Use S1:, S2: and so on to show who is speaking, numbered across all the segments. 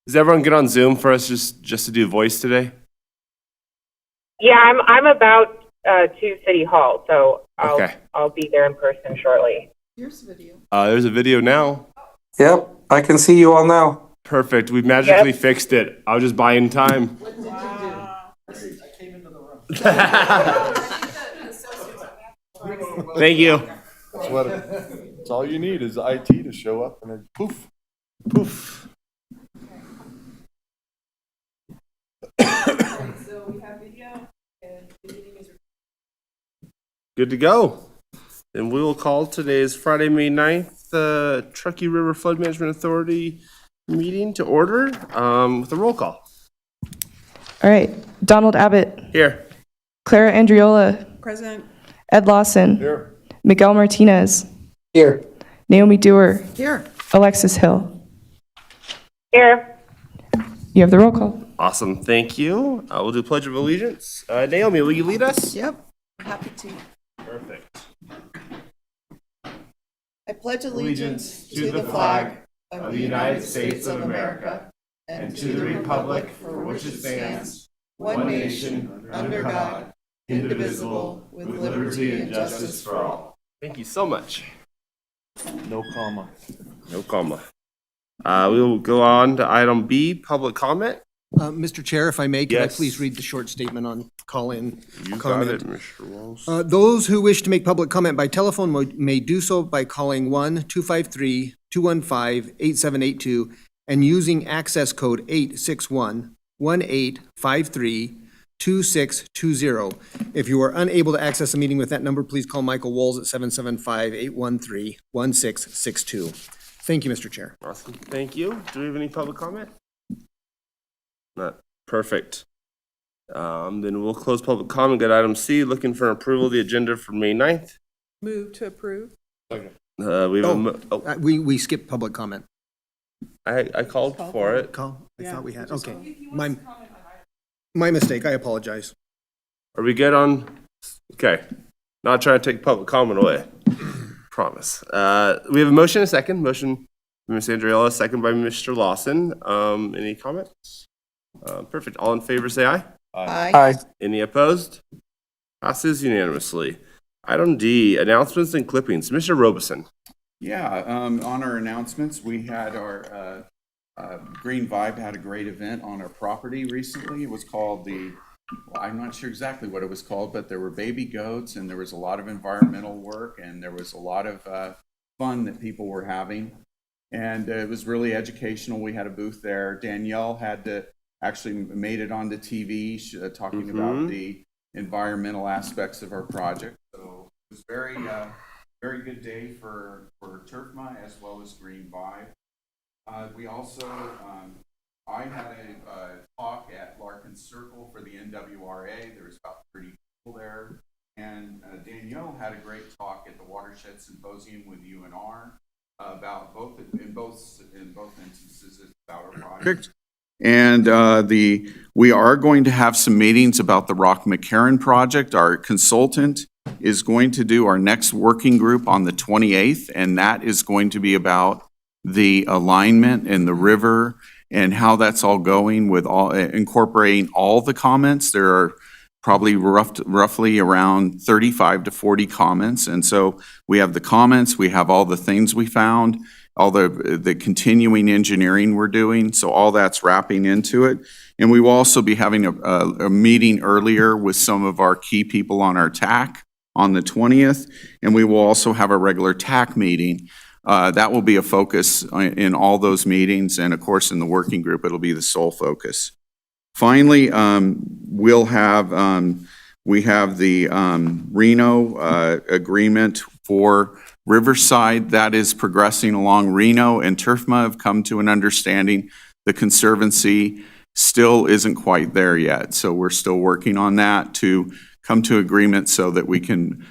S1: Does everyone get on Zoom for us just to do voice today?
S2: Yeah, I'm about to City Hall, so
S1: Okay.
S2: I'll be there in person shortly.
S3: Here's the video.
S1: There's a video now.
S4: Yep, I can see you all now.
S1: Perfect. We magically fixed it. I was just buying time.
S3: What did you do? I came into the room.
S1: Thank you.
S5: That's what it's all you need is IT to show up and then poof.
S1: Poof.
S3: So we have video and the meeting is
S1: Good to go. And we will call today's Friday, May 9th, Truckee River Flood Management Authority meeting to order with a roll call.
S6: All right. Donald Abbott.
S1: Here.
S6: Clara Andriola.
S3: present.
S6: Ed Lawson.
S5: Here.
S6: Miguel Martinez.
S4: Here.
S6: Naomi Dewar.
S3: Here.
S6: Alexis Hill.
S2: Here.
S6: You have the roll call.
S1: Awesome. Thank you. We'll do Pledge of Allegiance. Naomi, will you lead us?
S3: Yep. Happy to.
S1: Perfect.
S3: I pledge allegiance to the flag of the United States of America and to the republic for which it stands, one nation, under God, indivisible, with liberty and justice for all.
S1: Thank you so much.
S5: No comma.
S1: No comma. We will go on to item B, public comment.
S7: Mr. Chair, if I may, can I
S1: Yes.
S7: please read the short statement on call-in
S1: You got
S7: comment?
S1: it, Mr. Walls.
S7: Those who wish to make public comment by telephone may do so by calling 1-253-215-8782 and using access code 861-1853-2620. If you are unable to access a meeting with that number, please call Michael Walls at 775-813-1662. Thank you, Mr. Chair.
S1: Awesome. Thank you. Do we have any public comment? Not perfect. Then we'll close public comment. Get item C, looking for approval of the agenda for May 9th.
S3: Move to approve.
S1: We have
S7: We skipped public comment.
S1: I called for it.
S7: Call? I
S3: Yeah.
S7: thought we had, okay. My mistake, I apologize.
S1: Are we good on? Okay. Not trying to take public comment away. Promise. We have a motion and a second. Motion by Ms. Andriola, second by Mr. Lawson. Any comments? Perfect. All in favor, say aye.
S3: Aye.
S4: Hi.
S1: Any opposed? Passes unanimously. Item D, announcements and clippings. Mr. Robeson.
S8: Yeah, on our announcements, we had our Green Vibe had a great event on our property recently. It was called I'm not sure exactly what it was called, but there were baby goats and there was a lot of environmental work and there was a lot of fun that people were having. And it was really educational. We had a booth there. Danielle actually made it onto TV talking about the environmental aspects of our project. So it was very good day for TURFMA as well as Green Vibe. We also, I had a talk at Larkin Circle for the NWRA. There was about 30 people there. And Danielle had a great talk at the Watershed Symposium with UNR about in both instances about our project. And we are going to have some meetings about the Rock McCarran project. Our consultant is going to do our next working group on the 28th, and that is going to be about the alignment in the river and how that's all going with incorporating all the comments. There are probably roughly around 35 to 40 comments. And so we have the comments, we have all the things we found, all the continuing engineering we're doing. So all that's wrapping into it. And we will also be having a meeting earlier with some of our key people on our TAC on the 20th. And we will also have a regular TAC meeting. That will be a focus in all those meetings. And of course, in the working group, it'll be the sole focus. Finally, we have the Reno agreement for Riverside. That is progressing along. Reno and TURFMA have come to an understanding. The Conservancy still isn't quite there yet. So we're still working on that to come to agreement so that we can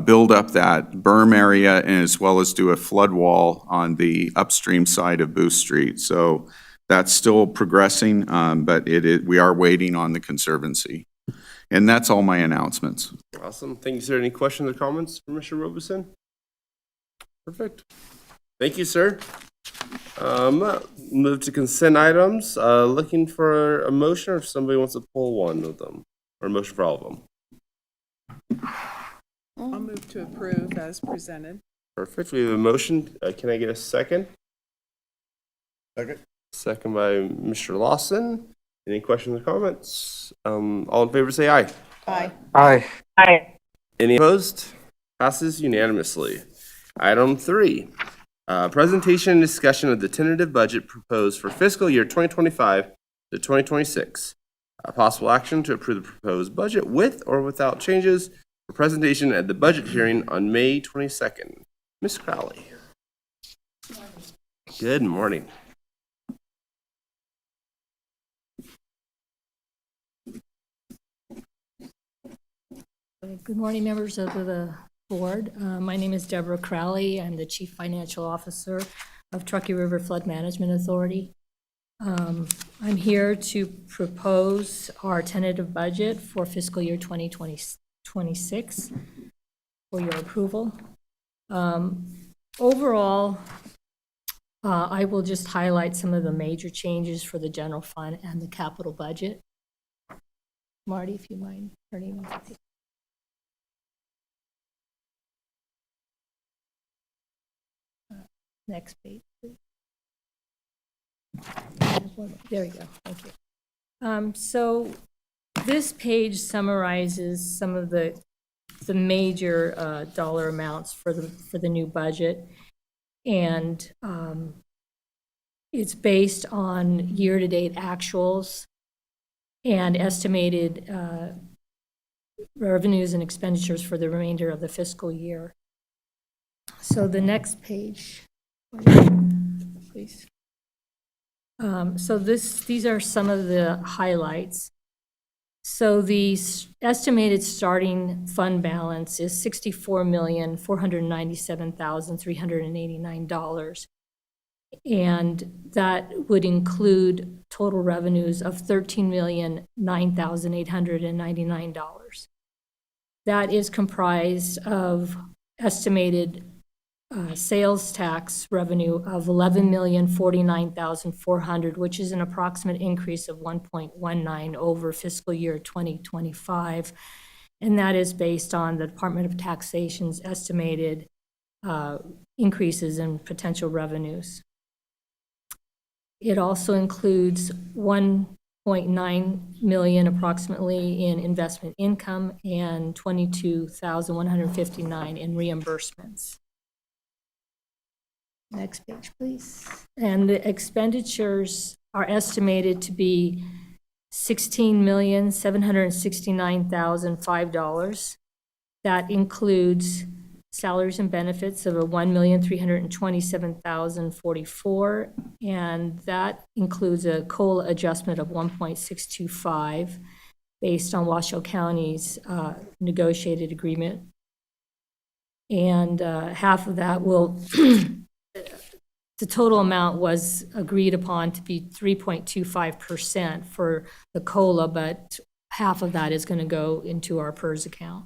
S8: build up that berm area and as well as do a flood wall on the upstream side of Booth Street. So that's still progressing, but we are waiting on the Conservancy. And that's all my announcements.
S1: Awesome. Thank you, sir. Any questions or comments for Mr. Robeson? Perfect. Thank you, sir. Move to consent items. Looking for a motion, or if somebody wants to pull one of them, or a motion for all of them.
S3: I'll move to approve as presented.
S1: Perfect. We have a motion. Can I get a second?
S5: Second.
S1: Second by Mr. Lawson. Any questions or comments? All in favor, say aye.
S3: Aye.
S4: Aye.
S2: Aye.
S1: Any opposed? Passes unanimously. Item 3, presentation and discussion of the tentative budget proposed for fiscal year 2025 to 2026. A possible action to approve the proposed budget with or without changes for presentation at the budget hearing on May 22nd. Ms. Crowley. Good morning.
S9: Good morning, members of the board. My name is Deborah Crowley. I'm the Chief Financial Officer of Truckee River Flood Management Authority. I'm here to propose our tentative budget for fiscal year 2026 for your approval. Overall, I will just highlight some of the major changes for the general fund and the capital budget. Marty, if you mind turning on. Next page, please. There you go, thank you. So this page summarizes some of the major dollar amounts for the new budget. And it's based on year-to-date actuals and estimated revenues and expenditures for the remainder of the fiscal year. So the next page, please. So these are some of the highlights. So the estimated starting fund balance is $64,497,389. And that would include total revenues of $13,009,899. That is comprised of estimated sales tax revenue of $11,049,400, which is an approximate increase of 1.19 over fiscal year 2025. And that is based on the Department of Taxation's estimated increases in potential revenues. It also includes $1.9 million approximately in investment income and $22,159 in reimbursements. Next page, please. And the expenditures are estimated to be $16,769,005. That includes salaries and benefits of $1,327,044, and that includes a COLA adjustment of 1.625 based on Washoe County's negotiated agreement. And half of that will the total amount was agreed upon to be 3.25% for the COLA, but half of that is going to go into our PERS account.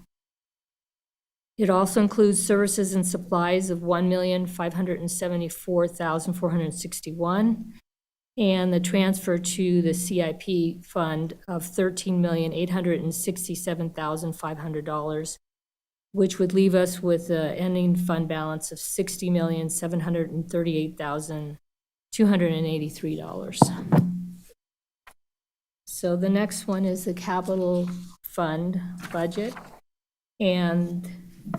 S9: It also includes services and supplies of $1,574,461, and the transfer to the CIP fund of $13,867,500, which would leave us with an ending fund balance of $60,738,283. So the next one is the capital fund budget. And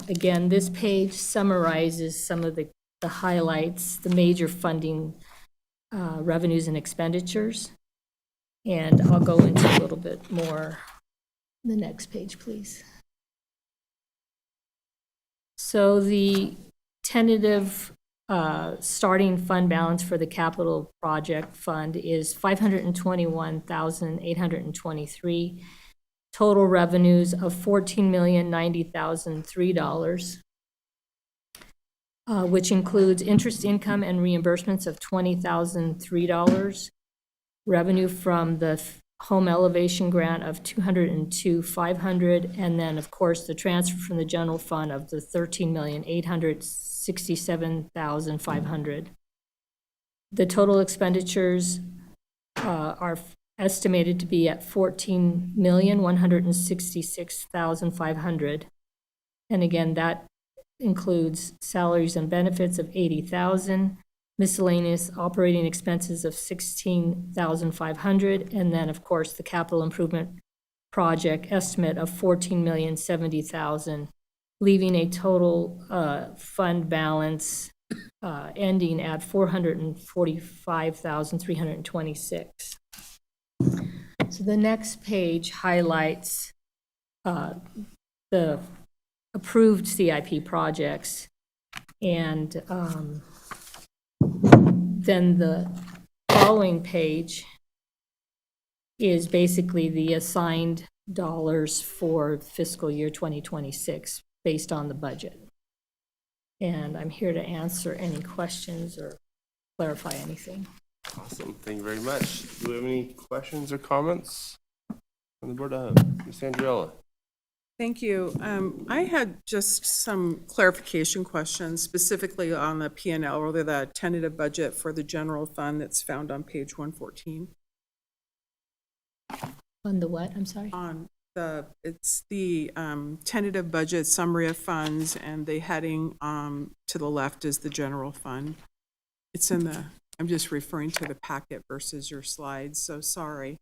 S9: again, this page summarizes some of the highlights, the major funding revenues and expenditures. And I'll go into a little bit more. The next page, please. So the tentative starting fund balance for the capital project fund is $521,823. Total revenues of $14,090,003, which includes interest income and reimbursements of $20,003, revenue from the home elevation grant of $202,500, and then, of course, the transfer from the general fund of the $13,867,500. The total expenditures are estimated to be at $14,166,500. And again, that includes salaries and benefits of $80,000, miscellaneous operating expenses of $16,500, and then, of course, the capital improvement project estimate of $14,070,000, leaving a total fund balance ending at $445,326. So the next page highlights the approved CIP projects, and then the following page is basically the assigned dollars for fiscal year 2026 based on the budget. And I'm here to answer any questions or clarify anything.
S1: Awesome, thank you very much. Do we have any questions or comments on the board? Ms. Andriella?
S3: Thank you. I had just some clarification questions specifically on the P&L, or the tentative budget for the general fund that's found on page 114.
S9: On the what, I'm sorry?
S3: It's the tentative budget summary of funds, and the heading to the left is the general fund. It's in the, I'm just referring to the packet versus your slides, so sorry.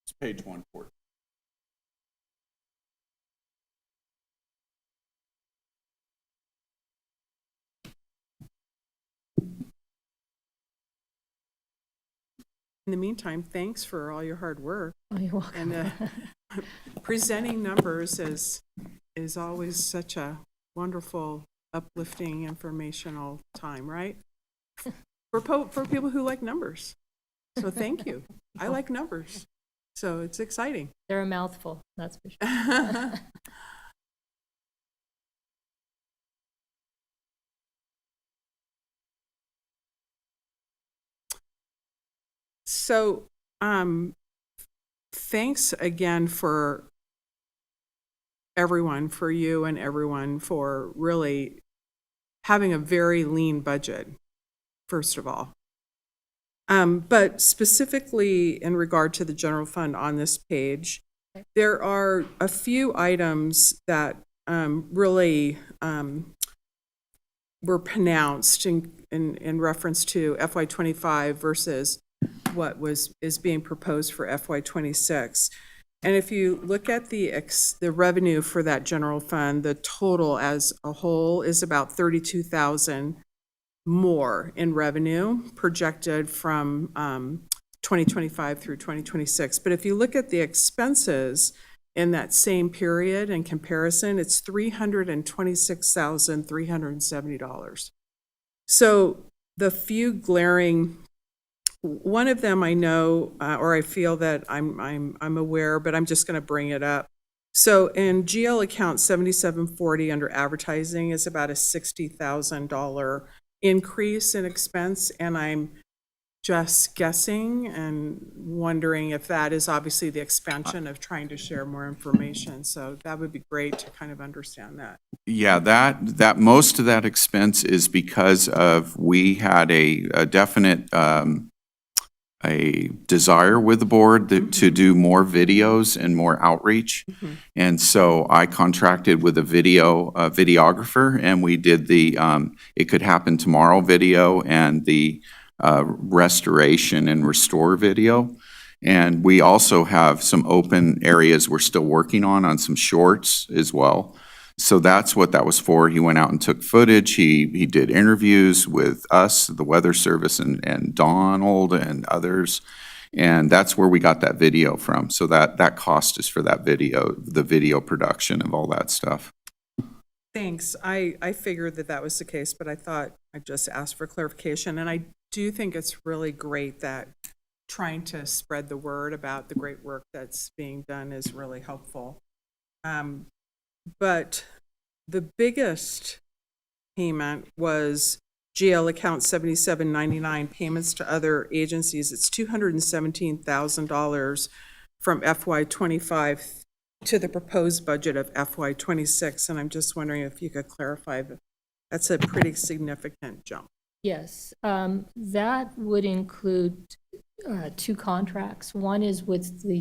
S8: It's page 114.
S3: In the meantime, thanks for all your hard work.
S9: Oh, you're welcome.
S3: And presenting numbers is always such a wonderful, uplifting, informational time, right? For people who like numbers. So thank you. I like numbers. So it's exciting.
S9: They're a mouthful, that's for sure.
S3: So, thanks again for everyone, for you and everyone, for really having a very lean budget, first of all. But specifically in regard to the general fund on this page, there are a few items that really were pronounced in reference to FY25 versus what is being proposed for FY26. And if you look at the revenue for that general fund, the total as a whole is about $32,000 more in revenue projected from 2025 through 2026. But if you look at the expenses in that same period in comparison, it's $326,370. So the few glaring, one of them I know, or I feel that I'm aware, but I'm just going to bring it up. So in GL account 7740 under advertising is about a $60,000 increase in expense, and I'm just guessing and wondering if that is obviously the expansion of trying to share more information. So that would be great to kind of understand that.
S8: Yeah, that most of that expense is because of, we had a definite a desire with the board to do more videos and more outreach. And so I contracted with a videographer, and we did the It Could Happen Tomorrow video and the restoration and restore video. And we also have some open areas we're still working on some shorts as well. So that's what that was for. He went out and took footage. He did interviews with us, the Weather Service, and Donald and others. And that's where we got that video from. So that cost is for that video, the video production of all that stuff.
S3: Thanks. I figured that was the case, but I thought I'd just ask for clarification. And I do think it's really great that trying to spread the word about the great work that's being done is really helpful. But the biggest payment was GL account 7799, payments to other agencies. It's $217,000 from FY25 to the proposed budget of FY26. And I'm just wondering if you could clarify that. That's a pretty significant jump.
S9: Yes, that would include two contracts. One is with the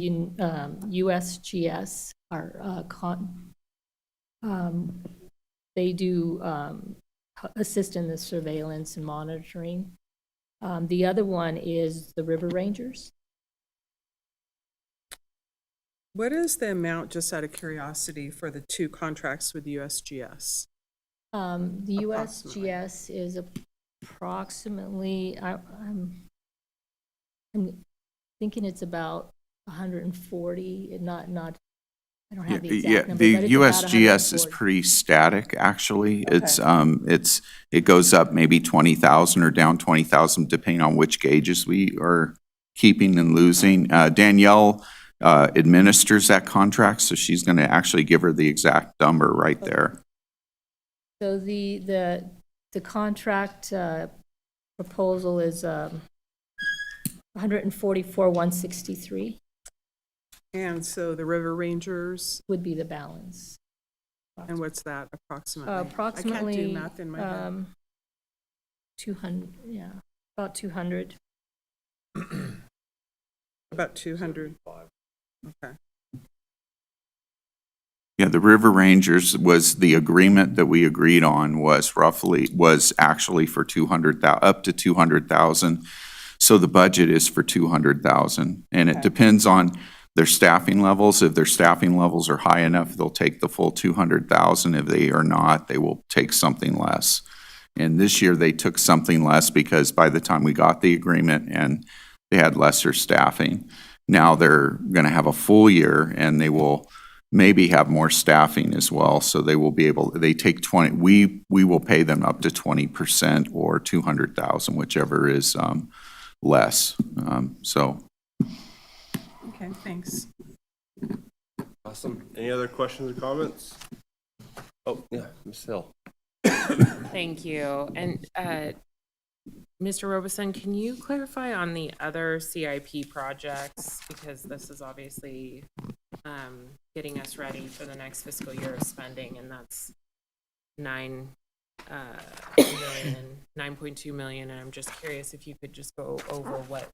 S9: USGS, they do assist in the surveillance and monitoring. The other one is the River Rangers.
S3: What is the amount, just out of curiosity, for the two contracts with USGS?
S9: The
S3: Approximately.
S9: USGS is approximately, I'm thinking it's about 140, not, I don't have the exact number,
S8: The
S9: but it's about
S8: USGS is
S9: 140.
S8: pretty static, actually. It goes up maybe 20,000 or down 20,000, depending on which gauges we are keeping and losing. Danielle administers that contract, so she's going to actually give her the exact number right there.
S9: So the contract proposal is 144,163
S3: And so the River Rangers,
S9: would be the balance.
S3: and what's that approximately?
S9: Approximately.
S3: I can't do math in my head.
S9: 200, yeah, about 200.
S3: About 200. Okay.
S8: Yeah, the River Rangers was, the agreement that we agreed on was actually for 200,000, up to 200,000. So the budget is for 200,000. And it depends on their staffing levels. If their staffing levels are high enough, they'll take the full 200,000. If they are not, they will take something less. And this year they took something less because by the time we got the agreement and they had lesser staffing. Now they're going to have a full year and they will maybe have more staffing as well. So they will be able, they take 20, we will pay them up to 20% or 200,000, whichever is less. So.
S3: Okay, thanks.
S1: Awesome. Any other questions or comments? Oh, yeah, Ms. Hill.
S10: Thank you. And Mr. Robeson, can you clarify on the other CIP projects? Because this is obviously getting us ready for the next fiscal year of spending, and that's 9.2 million. And I'm just curious if you could just go over what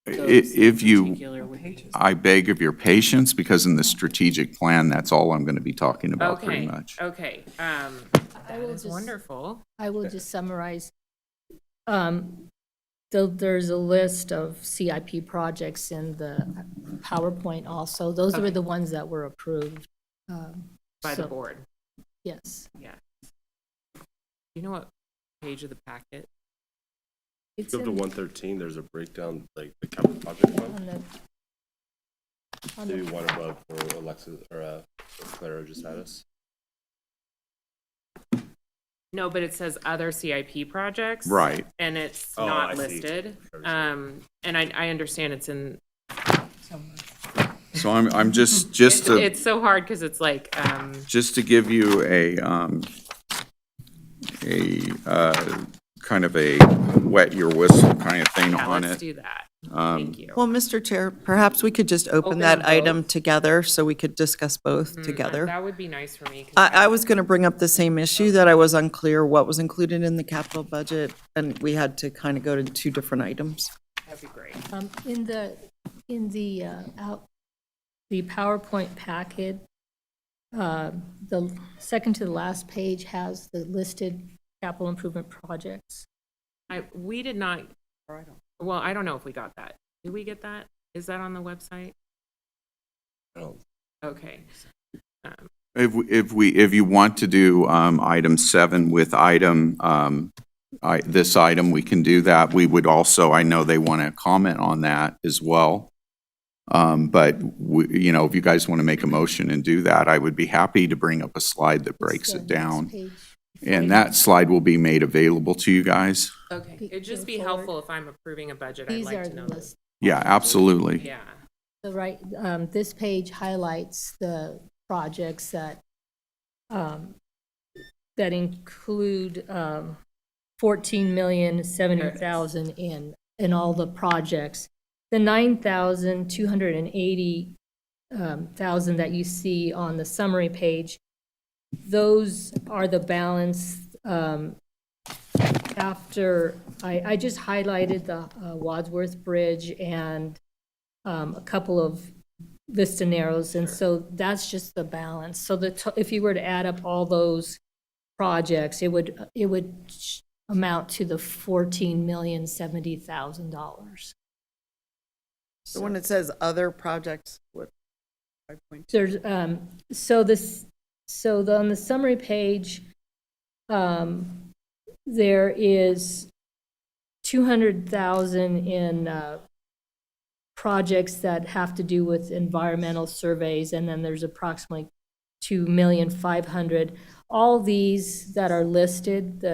S10: those
S8: If
S10: in
S8: you,
S10: particular would be.
S8: I beg of your patience, because in the strategic plan, that's all I'm going to be talking about pretty much.
S10: Okay.
S9: I
S10: That
S9: will
S10: is
S9: just-
S10: wonderful.
S9: I will just summarize. There's a list of CIP projects in the PowerPoint also. Those are the ones that were approved.
S10: By the
S9: so-
S10: board.
S9: Yes.
S10: Yeah. Do you know what page of the packet?
S9: It's
S1: Go to
S9: in-
S1: 113, there's a breakdown, like the capital project one.
S9: on
S1: Maybe
S9: the-
S1: one above where Alexis, or Clara just had us.
S10: No, but it says other CIP projects.
S8: Right.
S10: And it's
S1: Oh, I
S10: not
S1: see.
S10: listed. And I understand it's in,
S8: So I'm just to.
S10: it's so hard because it's like,
S8: Just to give you a kind of a wet your whistle kind of thing
S10: yeah,
S8: on
S10: let's
S8: it.
S10: do that.
S8: Um,
S10: Thank you.
S11: Well, Mr. Chair, perhaps we could just
S10: Open
S11: open that
S10: them
S11: item
S10: both.
S11: together so we could discuss both together.
S10: That would be nice for me. 'cause
S11: I was going to bring up the same issue, that I was unclear what was included in the capital budget, and we had to kind of go to two different items.
S10: That'd be great.
S9: In the PowerPoint packet, the second to the last page has the listed capital improvement projects.
S10: We did not, well, I don't know if we got that. Did we get that? Is that on the website?
S1: I don't-
S10: Okay.
S8: If you want to do item 7 with this item, we can do that. We would also, I know they want to comment on that as well. But if you guys want to make a motion and do that, I would be happy to bring up a slide that breaks
S9: The
S8: it
S9: next
S8: down.
S9: page.
S8: And that slide will be made available to you guys.
S10: Okay.
S9: Go
S10: It'd just be
S9: forward.
S10: helpful if I'm approving a budget. I'd
S9: These
S10: like
S9: are
S10: to
S9: the
S10: know.
S9: list.
S8: Yeah, absolutely.
S10: Yeah.
S9: So this page highlights the projects that include 14,070,000 in all the projects. The 9,280,000 that you see on the summary page, those are the balance after, I just highlighted the Wadsworth Bridge and a couple of Vista Narrows, and so that's just the balance. So if you were to add up all those projects, it would amount to the $14,070,000.
S11: So when it says other projects, what?
S9: There's, on the summary page, there is 200,000 in projects that have to do with environmental surveys, and then there's approximately 2,500,000. All these that are listed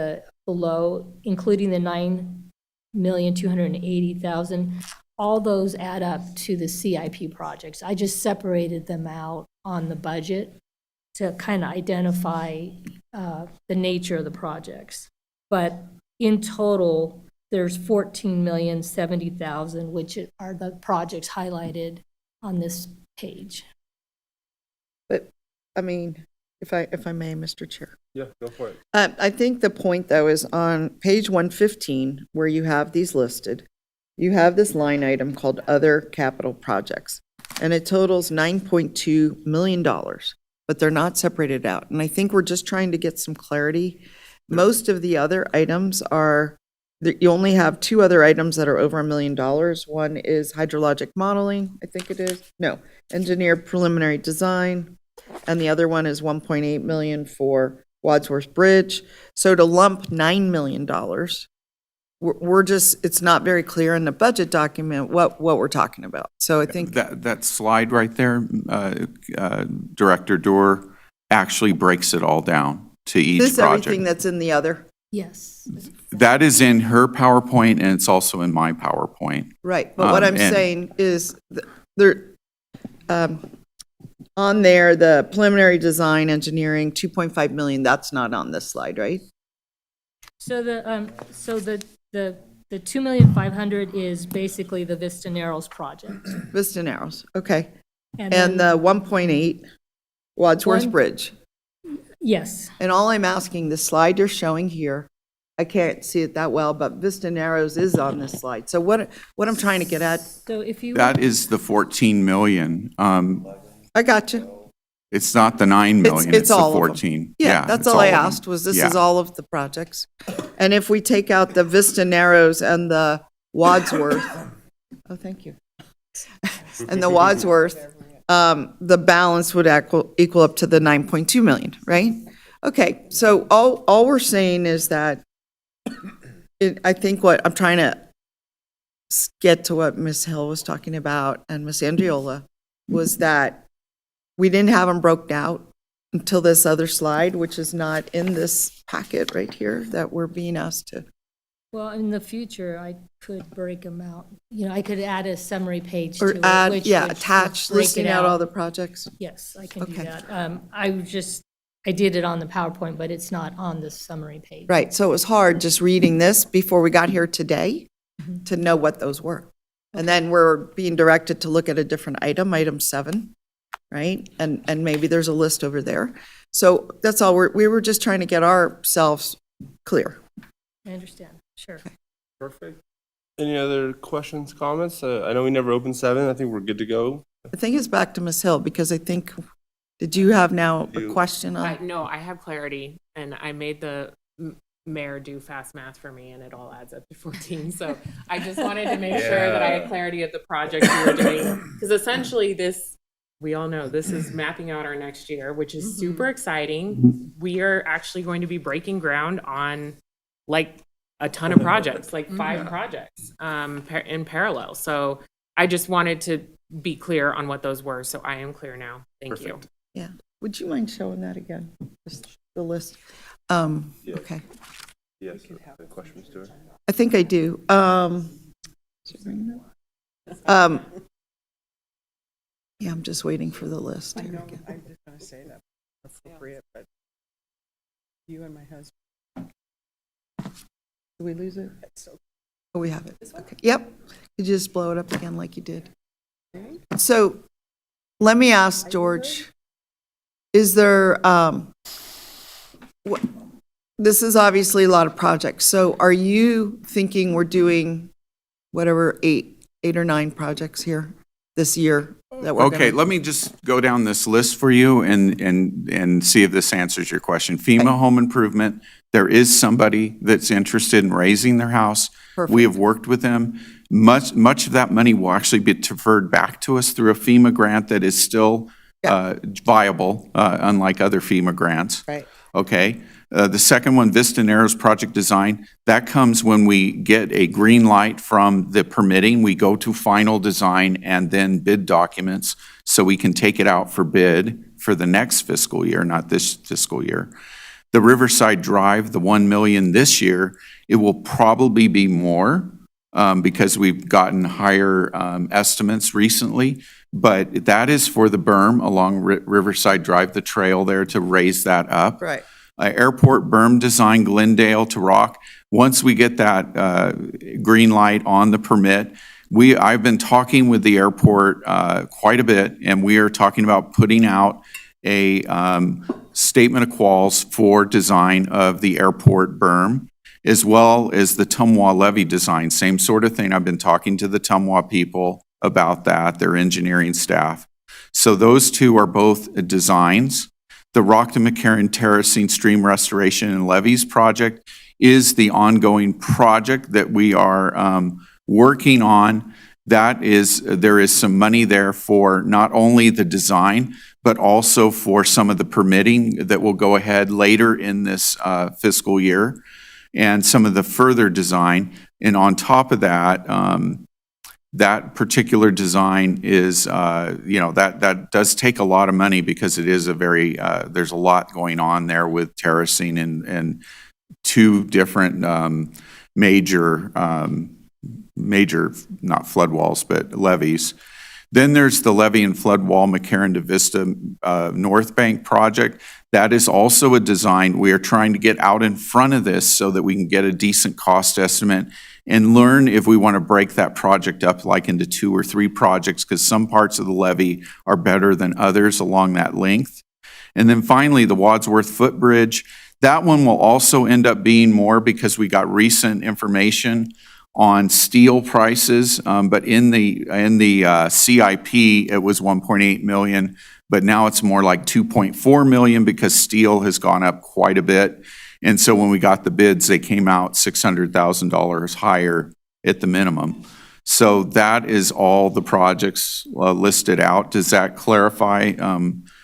S9: below, including the 9,280,000, all those add up to the CIP projects. I just separated them out on the budget to kind of identify the nature of the projects. But in total, there's 14,070,000, which are the projects highlighted on this page.
S11: But, I mean, if I may, Mr. Chair.
S1: Yeah, go for it.
S11: I think the point, though, is on page 115, where you have these listed, you have this line item called Other Capital Projects, and it totals $9.2 million, but they're not separated out. And I think we're just trying to get some clarity. Most of the other items are, you only have two other items that are over $1 million. One is hydrologic modeling, I think it is. No, engineered preliminary design. And the other one is 1.8 million for Wadsworth Bridge. So to lump $9 million, we're just, it's not very clear in the budget document what we're talking about. So I think
S8: That slide right there, Director Dorr, actually breaks it all down to each
S11: this is
S8: project.
S11: everything that's in the other.
S9: Yes.
S8: That is in her PowerPoint, and it's also in my PowerPoint.
S11: Right, but what I'm
S8: and-
S11: saying is, there, on there, the preliminary design engineering, 2.5 million, that's not on this slide, right?
S9: So the 2,500,000 is basically the Vista Narrows project.
S11: Vista Narrows, okay.
S9: And
S11: And
S9: then-
S11: the 1.8 Wadsworth
S9: One-
S11: Bridge.
S9: Yes,
S11: And all I'm asking, the slide you're showing here, I can't see it that well, but Vista Narrows is on this slide. So what I'm trying to get at,
S9: so if you.
S8: That is the 14 million.
S11: I got you.
S8: It's not the 9 million,
S11: It's
S8: it's the
S11: all of them.
S8: 14.
S11: Yeah, that's
S8: it's
S11: all I
S8: of them.
S11: asked, was this
S8: Yeah.
S11: is all of the projects. And if we take out the Vista Narrows and the Wadsworth, oh, thank you. And the Wadsworth, the balance would equal up to the 9.2 million, right? Okay, so all we're saying is that I think what I'm trying to get to what Ms. Hill was talking about and Ms. Andriola was that we didn't have them broke out until this other slide, which is not in this packet right here that we're being asked to.
S9: Well, in the future, I could break them out. You know, I could add a summary page to
S11: Or
S9: it.
S11: add,
S9: which
S11: yeah,
S9: would
S11: attach,
S9: break it
S11: listing out all the projects.
S9: Yes, I can do
S11: Okay.
S9: that. I did it on the PowerPoint, but it's not on the summary page.
S11: Right, so it was hard just reading this before we got here today to know what those were. And then we're being directed to look at a different item, item 7, right? And maybe there's a list over there. So that's all, we were just trying to get ourselves clear.
S9: I understand, sure.
S1: Perfect. Any other questions, comments? I know we never opened 7. I think we're good to go.
S11: I think it's back to Ms. Hill, because I think, did you have now a question on?
S10: No, I have clarity, and I made the mayor do fast math for me, and it all adds up to 14. So I just wanted to make sure that I had clarity of the project we were doing, because essentially this, we all know, this is mapping out our next year, which is super exciting. We are actually going to be breaking ground on like a ton of projects, like 5 projects in parallel. So I just wanted to be clear on what those were. So I am clear now. Thank you.
S11: Yeah, would you mind showing that again, just the list? Okay,
S1: Yes. Any questions, Stuart?
S11: I think I do. Yeah, I'm just waiting for the list. Here we go.
S3: I'm just going to say that appropriate, but you and my husband.
S11: Did we lose it? Oh, we have it. Okay. Yep. Could you just blow it up again like you did? So let me ask George, is there, this is obviously a lot of projects. So are you thinking we're doing whatever, eight or nine projects here this year that we're
S8: Okay,
S11: gonna?
S8: let me just go down this list for you and see if this answers your question. FEMA home improvement, there is somebody that's interested in raising their house.
S11: Perfect.
S8: We have worked with them. Much of that money will actually be deferred back to us through a FEMA grant that is still viable, unlike other FEMA grants.
S11: Right.
S8: Okay. The second one, Vista Narrows project design, that comes when we get a green light from the permitting. We go to final design and then bid documents, so we can take it out for bid for the next fiscal year, not this fiscal year. The Riverside Drive, the 1 million this year, it will probably be more because we've gotten higher estimates recently. But that is for the berm along Riverside Drive, the trail there to raise that up.
S11: Right.
S8: Airport berm design, Glendale to Rock. Once we get that green light on the permit, I've been talking with the airport quite a bit, and we are talking about putting out a statement of quals for design of the airport berm, as well as the Tumwa levee design. Same sort of thing. I've been talking to the Tumwa people about that, their engineering staff. So those two are both designs. The Rockton McCarran Terracing Stream Restoration and Levees project is the ongoing project that we are working on. There is some money there for not only the design, but also for some of the permitting that will go ahead later in this fiscal year, and some of the further design. And on top of that, that particular design is, that does take a lot of money because it is there's a lot going on there with terracing and two different major, not flood walls, but levees. Then there's the levee and flood wall McCarran to Vista North Bank project. That is also a design. We are trying to get out in front of this so that we can get a decent cost estimate and learn if we want to break that project up like into 2 or 3 projects, because some parts of the levee are better than others along that length. And then finally, the Wadsworth Footbridge. That one will also end up being more because we got recent information on steel prices, but in the CIP, it was 1.8 million, but now it's more like 2.4 million because steel has gone up quite a bit. And so when we got the bids, they came out $600,000 higher at the minimum. So that is all the projects listed out. Does that clarify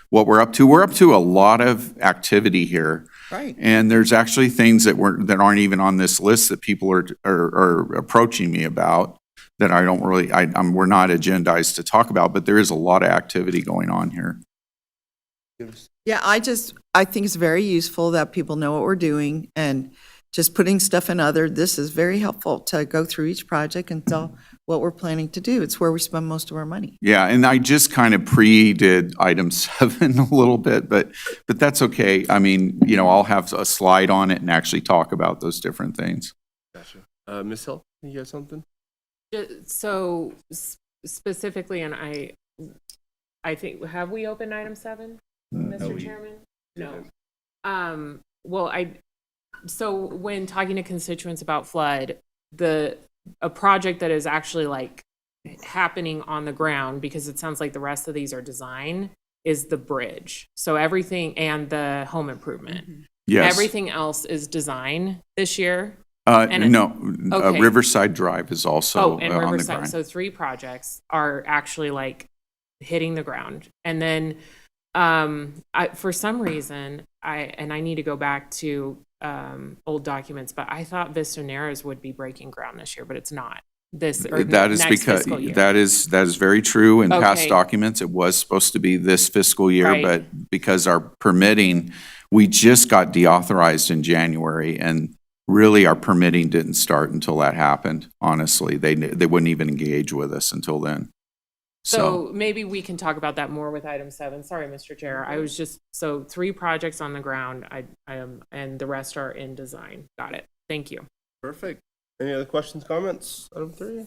S8: what we're up to? We're up to a lot of activity here.
S11: Right.
S8: And there's actually things that aren't even on this list that people are approaching me about that I don't really, we're not agendized to talk about, but there is a lot of activity going on here.
S11: Yeah, I think it's very useful that people know what we're doing, and just putting stuff in this is very helpful to go through each project and tell what we're planning to do. It's where we spend most of our money.
S8: Yeah, and I just kind of pre-did item 7 a little bit, but that's okay. I mean, I'll have a slide on it and actually talk about those different things.
S1: Gotcha. Ms. Hill, you got something?
S10: So specifically, and I think, have we opened item 7, Mr. Chairman? No. So when talking to constituents about flood, a project that is actually like happening on the ground, because it sounds like the rest of these are design, is the bridge. So everything, and the home improvement.
S8: Yes.
S10: Everything else is design this year.
S8: No,
S10: Okay.
S8: Riverside Drive is also
S10: and
S8: on the
S10: Riverside.
S8: ground.
S10: So 3 projects are actually like hitting the ground. And then for some reason, I need to go back to old documents, but I thought Vista Narrows would be breaking ground this year, but it's not.
S8: That is
S10: next
S8: because
S10: fiscal year.
S8: that is very true in past
S10: Okay.
S8: documents. It was supposed to be this fiscal year,
S10: Right.
S8: but because our permitting, we just got deauthorized in January, and really our permitting didn't start until that happened. Honestly, they wouldn't even engage with us until then.
S10: So maybe we can talk about that more with item 7. Sorry, Mr. Chair. I was just, 3 projects on the ground, and the rest are in design. Got it. Thank you.
S1: Perfect. Any other questions, comments? Item 3?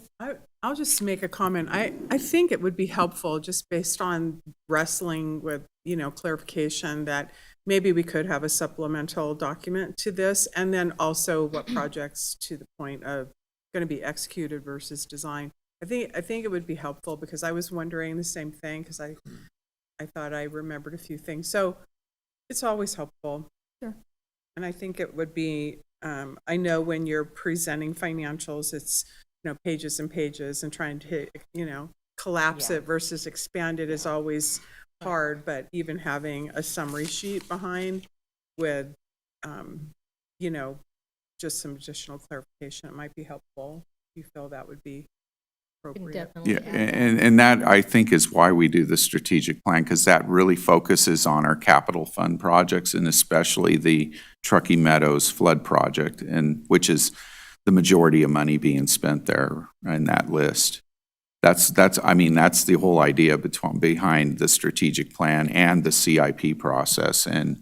S3: I'll just make a comment. I think it would be helpful, just based on wrestling with, clarification, that maybe we could have a supplemental document to this, and then also what projects to the point of going to be executed versus design. I think it would be helpful, because I was wondering the same thing, because I thought I remembered a few things. So it's always helpful.
S9: Sure.
S3: And I think it would be, I know when you're presenting financials, it's, pages and pages, and trying to, collapse it versus expand it is always hard, but even having a summary sheet behind with, just some additional clarification, it might be helpful. If you feel that would be appropriate.
S8: Yeah, and that, I think, is why we do the strategic plan, because that really focuses on our capital fund projects, and especially the Truckee Meadows flood project, and which is the majority of money being spent there in that list. That's the whole idea behind the strategic plan and the CIP process. And,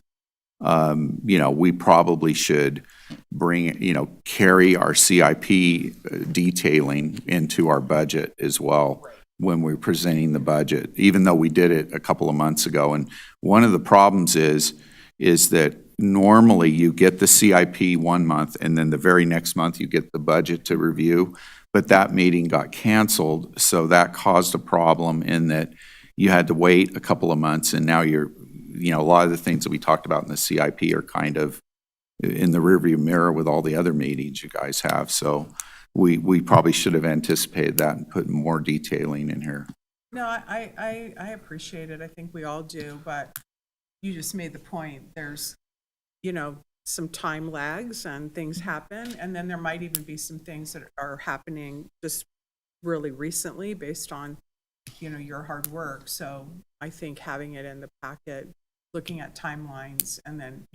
S8: we probably should carry our CIP detailing into our budget as well when we're presenting the budget, even though we did it a couple of months ago. And one of the problems is that normally you get the CIP 1 month, and then the very next month you get the budget to review. But that meeting got canceled, so that caused a problem in that you had to wait a couple of months, and now a lot of the things that we talked about in the CIP are kind of in the rearview mirror with all the other meetings you guys have. So we probably should have anticipated that and put more detailing in here.
S3: No, I appreciate it. I think we all do, but you just made the point. There's, some time lags and things happen, and then there might even be some things that are happening just really recently based on, your hard work. So I think having it in the packet, looking at timelines, and then,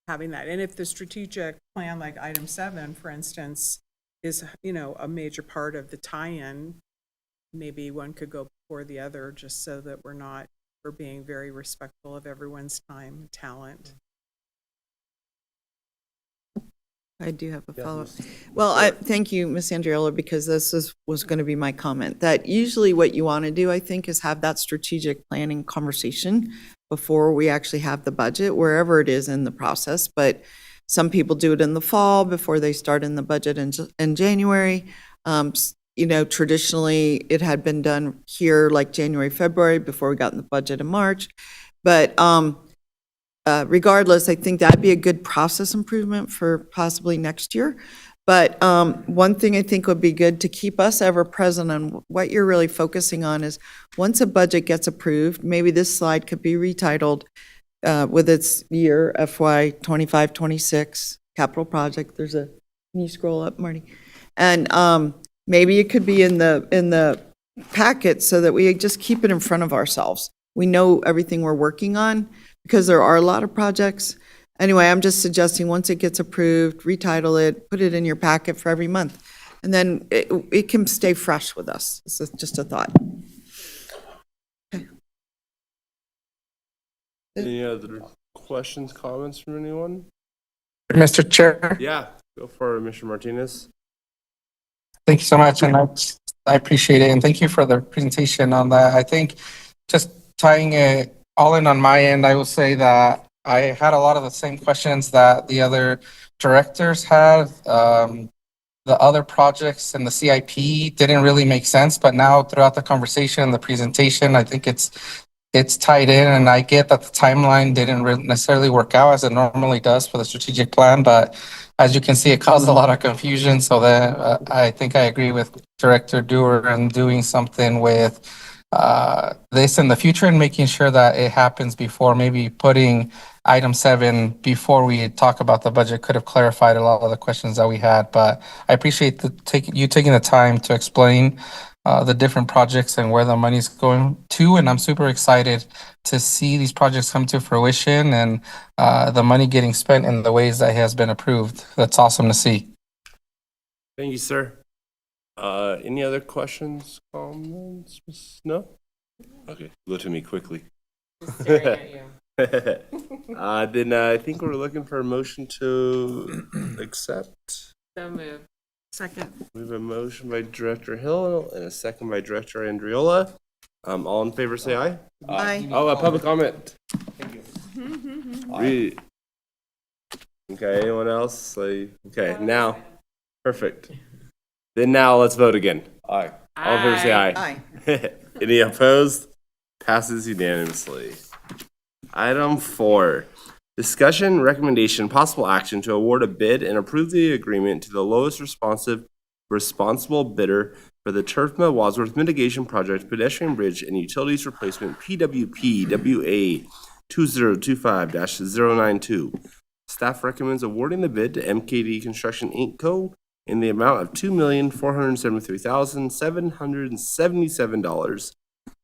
S3: having that. And if the strategic plan, like item 7, for instance, is, a major part of the tie-in, maybe one could go before the other, just so that we're being very respectful of everyone's time and talent.
S11: I do have a follow-up. Well, thank you, Ms. Andriola, because was going to be my comment, that usually what you want to do, I think, is have that strategic planning conversation before we actually have the budget, wherever it is in the process. But some people do it in the fall before they start in the budget in January. Traditionally, it had been done here like January, February, before we got in the budget in March. But regardless, I think that'd be a good process improvement for possibly next year. But one thing I think would be good to keep us ever present on what you're really focusing on is once a budget gets approved, maybe this slide could be retitled with its year, FY 25-26 capital project. Can you scroll up, Marty? And maybe it could be in the packet so that we just keep it in front of ourselves. We know everything we're working on, because there are a lot of projects. Anyway, I'm just suggesting once it gets approved, retitle it, put it in your packet for every month, and then it can stay fresh with us. This is just a thought. Okay.
S1: Any other questions, comments from anyone?
S4: Mr. Chair,
S1: Yeah, go for it, Mr. Martinez.
S4: thank you so much, and I appreciate it, and thank you for the presentation on that. I think just tying it all in on my end, I will say that I had a lot of the same questions that the other directors had. The other projects in the CIP didn't really make sense, but now throughout the conversation, the presentation, I think it's tied in, and I get that the timeline didn't necessarily work out as it normally does for the strategic plan, but as you can see, it caused a lot of confusion. So that I think I agree with Director Dewar and doing something with this in the future and making sure that it happens before. Maybe putting item 7 before we talk about the budget could have clarified a lot of the questions that we had. But I appreciate you taking the time to explain the different projects and where the money's going to. And I'm super excited to see these projects come to fruition and the money getting spent in the ways that has been approved. That's awesome to see.
S1: Thank you, sir. Any other questions, comments? No? Okay, look to me quickly.
S10: Just staring at you.
S1: Then I think we're looking for a motion to accept.
S10: So moved.
S3: Second.
S1: We have a motion by Director Hill and a second by Director Andriola. All in favor, say aye.
S11: Aye.
S1: Oh, a public comment.
S3: Mm-hmm.
S1: Okay, anyone else? Okay, now, perfect. Then now let's vote again.
S5: Aye.
S1: All in favor, say aye.
S11: Aye.
S1: Any opposed? Passes unanimously. Item 4, discussion, recommendation, possible action to award a bid and approve the agreement to the lowest responsible bidder for the Turfma Wadsworth Mitigation Project Pedestrian Bridge and Utilities Replacement PWP WA 2025-092. Staff recommends awarding the bid to MKD Construction Inc. Co. in the amount of $2,473,777.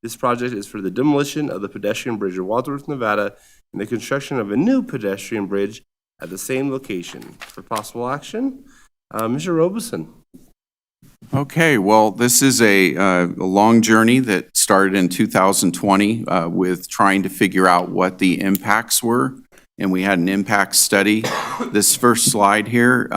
S1: This project is for the demolition of the pedestrian bridge in Wadsworth, Nevada, and the construction of a new pedestrian bridge at the same location. For possible action, Mr. Robeson.
S8: Okay, well, this is a long journey that started in 2020 with trying to figure out what the impacts were, and we had an impact study. This first slide here,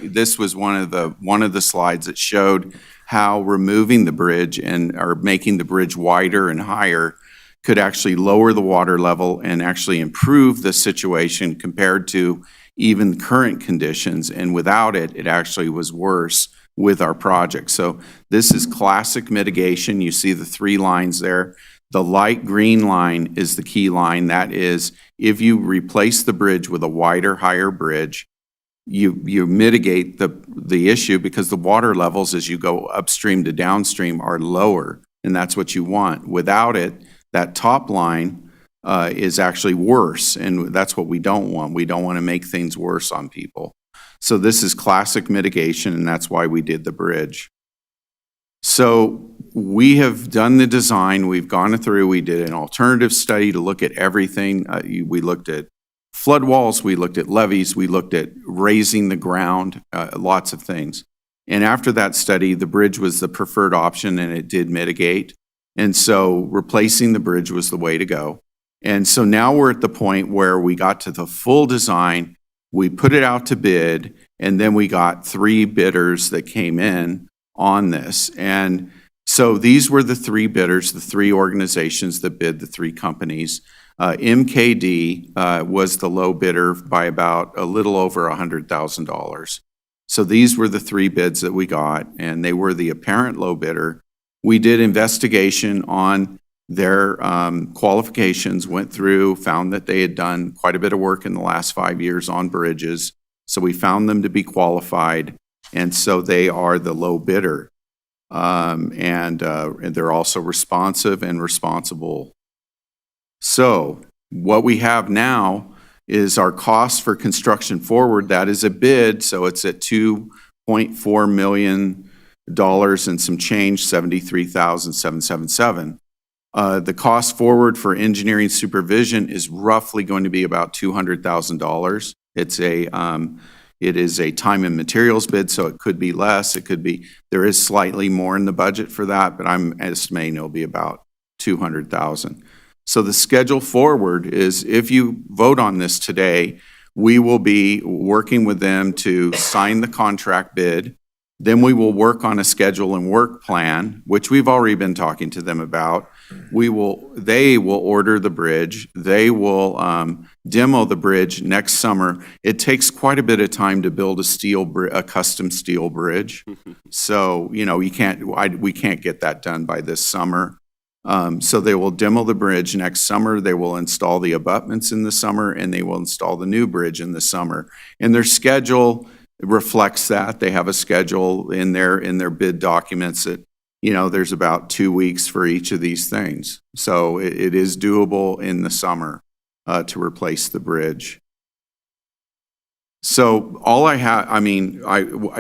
S8: this was one of the slides that showed how removing the bridge or making the bridge wider and higher could actually lower the water level and actually improve the situation compared to even current conditions. And without it, it actually was worse with our project. So this is classic mitigation. You see the 3 lines there. The light green line is the key line. That is, if you replace the bridge with a wider, higher bridge, you mitigate the issue because the water levels as you go upstream to downstream are lower, and that's what you want. Without it, that top line is actually worse, and that's what we don't want. We don't want to make things worse on people. So this is classic mitigation, and that's why we did the bridge. So we have done the design, we've gone through, we did an alternative study to look at everything. We looked at flood walls, we looked at levees, we looked at raising the ground, lots of things. And after that study, the bridge was the preferred option and it did mitigate. And so replacing the bridge was the way to go. And so now we're at the point where we got to the full design, we put it out to bid, and then we got 3 bidders that came in on this. And so these were the 3 bidders, the 3 organizations that bid, the 3 companies. MKD was the low bidder by about a little over $100,000. So these were the 3 bids that we got, and they were the apparent low bidder. We did investigation on their qualifications, went through, found that they had done quite a bit of work in the last 5 years on bridges. So we found them to be qualified, and so they are the low bidder. And they're also responsive and responsible. So what we have now is our cost for construction forward. That is a bid, so it's at $2.4 million and some change, $73,777. The cost forward for engineering supervision is roughly going to be about $200,000. It is a time and materials bid, so it could be less. There is slightly more in the budget for that, but I'm estimating it'll be about $200,000. So the schedule forward is, if you vote on this today, we will be working with them to sign the contract bid. Then we will work on a schedule and work plan, which we've already been talking to them about. They will order the bridge. They will demo the bridge next summer. It takes quite a bit of time to build a custom steel bridge. So, we can't get that done by this summer. So they will demo the bridge next summer. They will install the abutments in the summer, and they will install the new bridge in the summer. And their schedule reflects that. They have a schedule in their bid documents that, there's about 2 weeks for each of these things. So it is doable in the summer to replace the bridge. So all I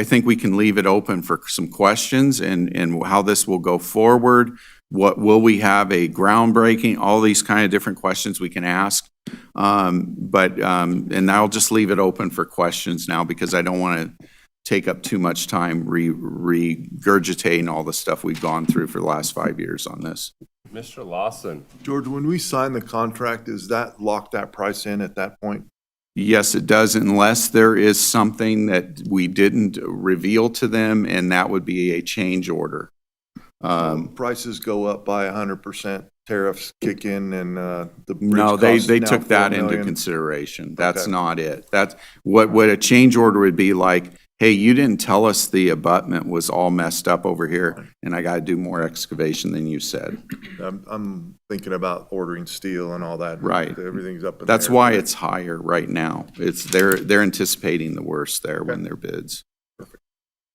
S8: think we can leave it open for some questions and how this will go forward. What will we have a groundbreaking? All these kind of different questions we can ask. And I'll just leave it open for questions now because I don't want to take up too much time regurgitating all the stuff we've gone through for the last 5 years on this.
S1: Mr. Lawson.
S5: George, when we sign the contract, does that lock that price in at that point?
S8: Yes, it does, unless there is something that we didn't reveal to them, and that would be a change order.
S5: Prices go up by 100% tariffs kick in and the bridge
S8: No, they
S5: costs now
S8: took that
S5: $4
S8: into
S5: million.
S8: consideration. That's
S5: Okay.
S8: not it. That's what a change order would be like, hey, you didn't tell us the abutment was all messed up over here, and I gotta do more excavation than you said.
S5: I'm thinking about ordering steel and all that.
S8: Right.
S5: Everything's up in the
S8: That's
S5: air.
S8: why it's higher right now. They're anticipating the worst there when their bids.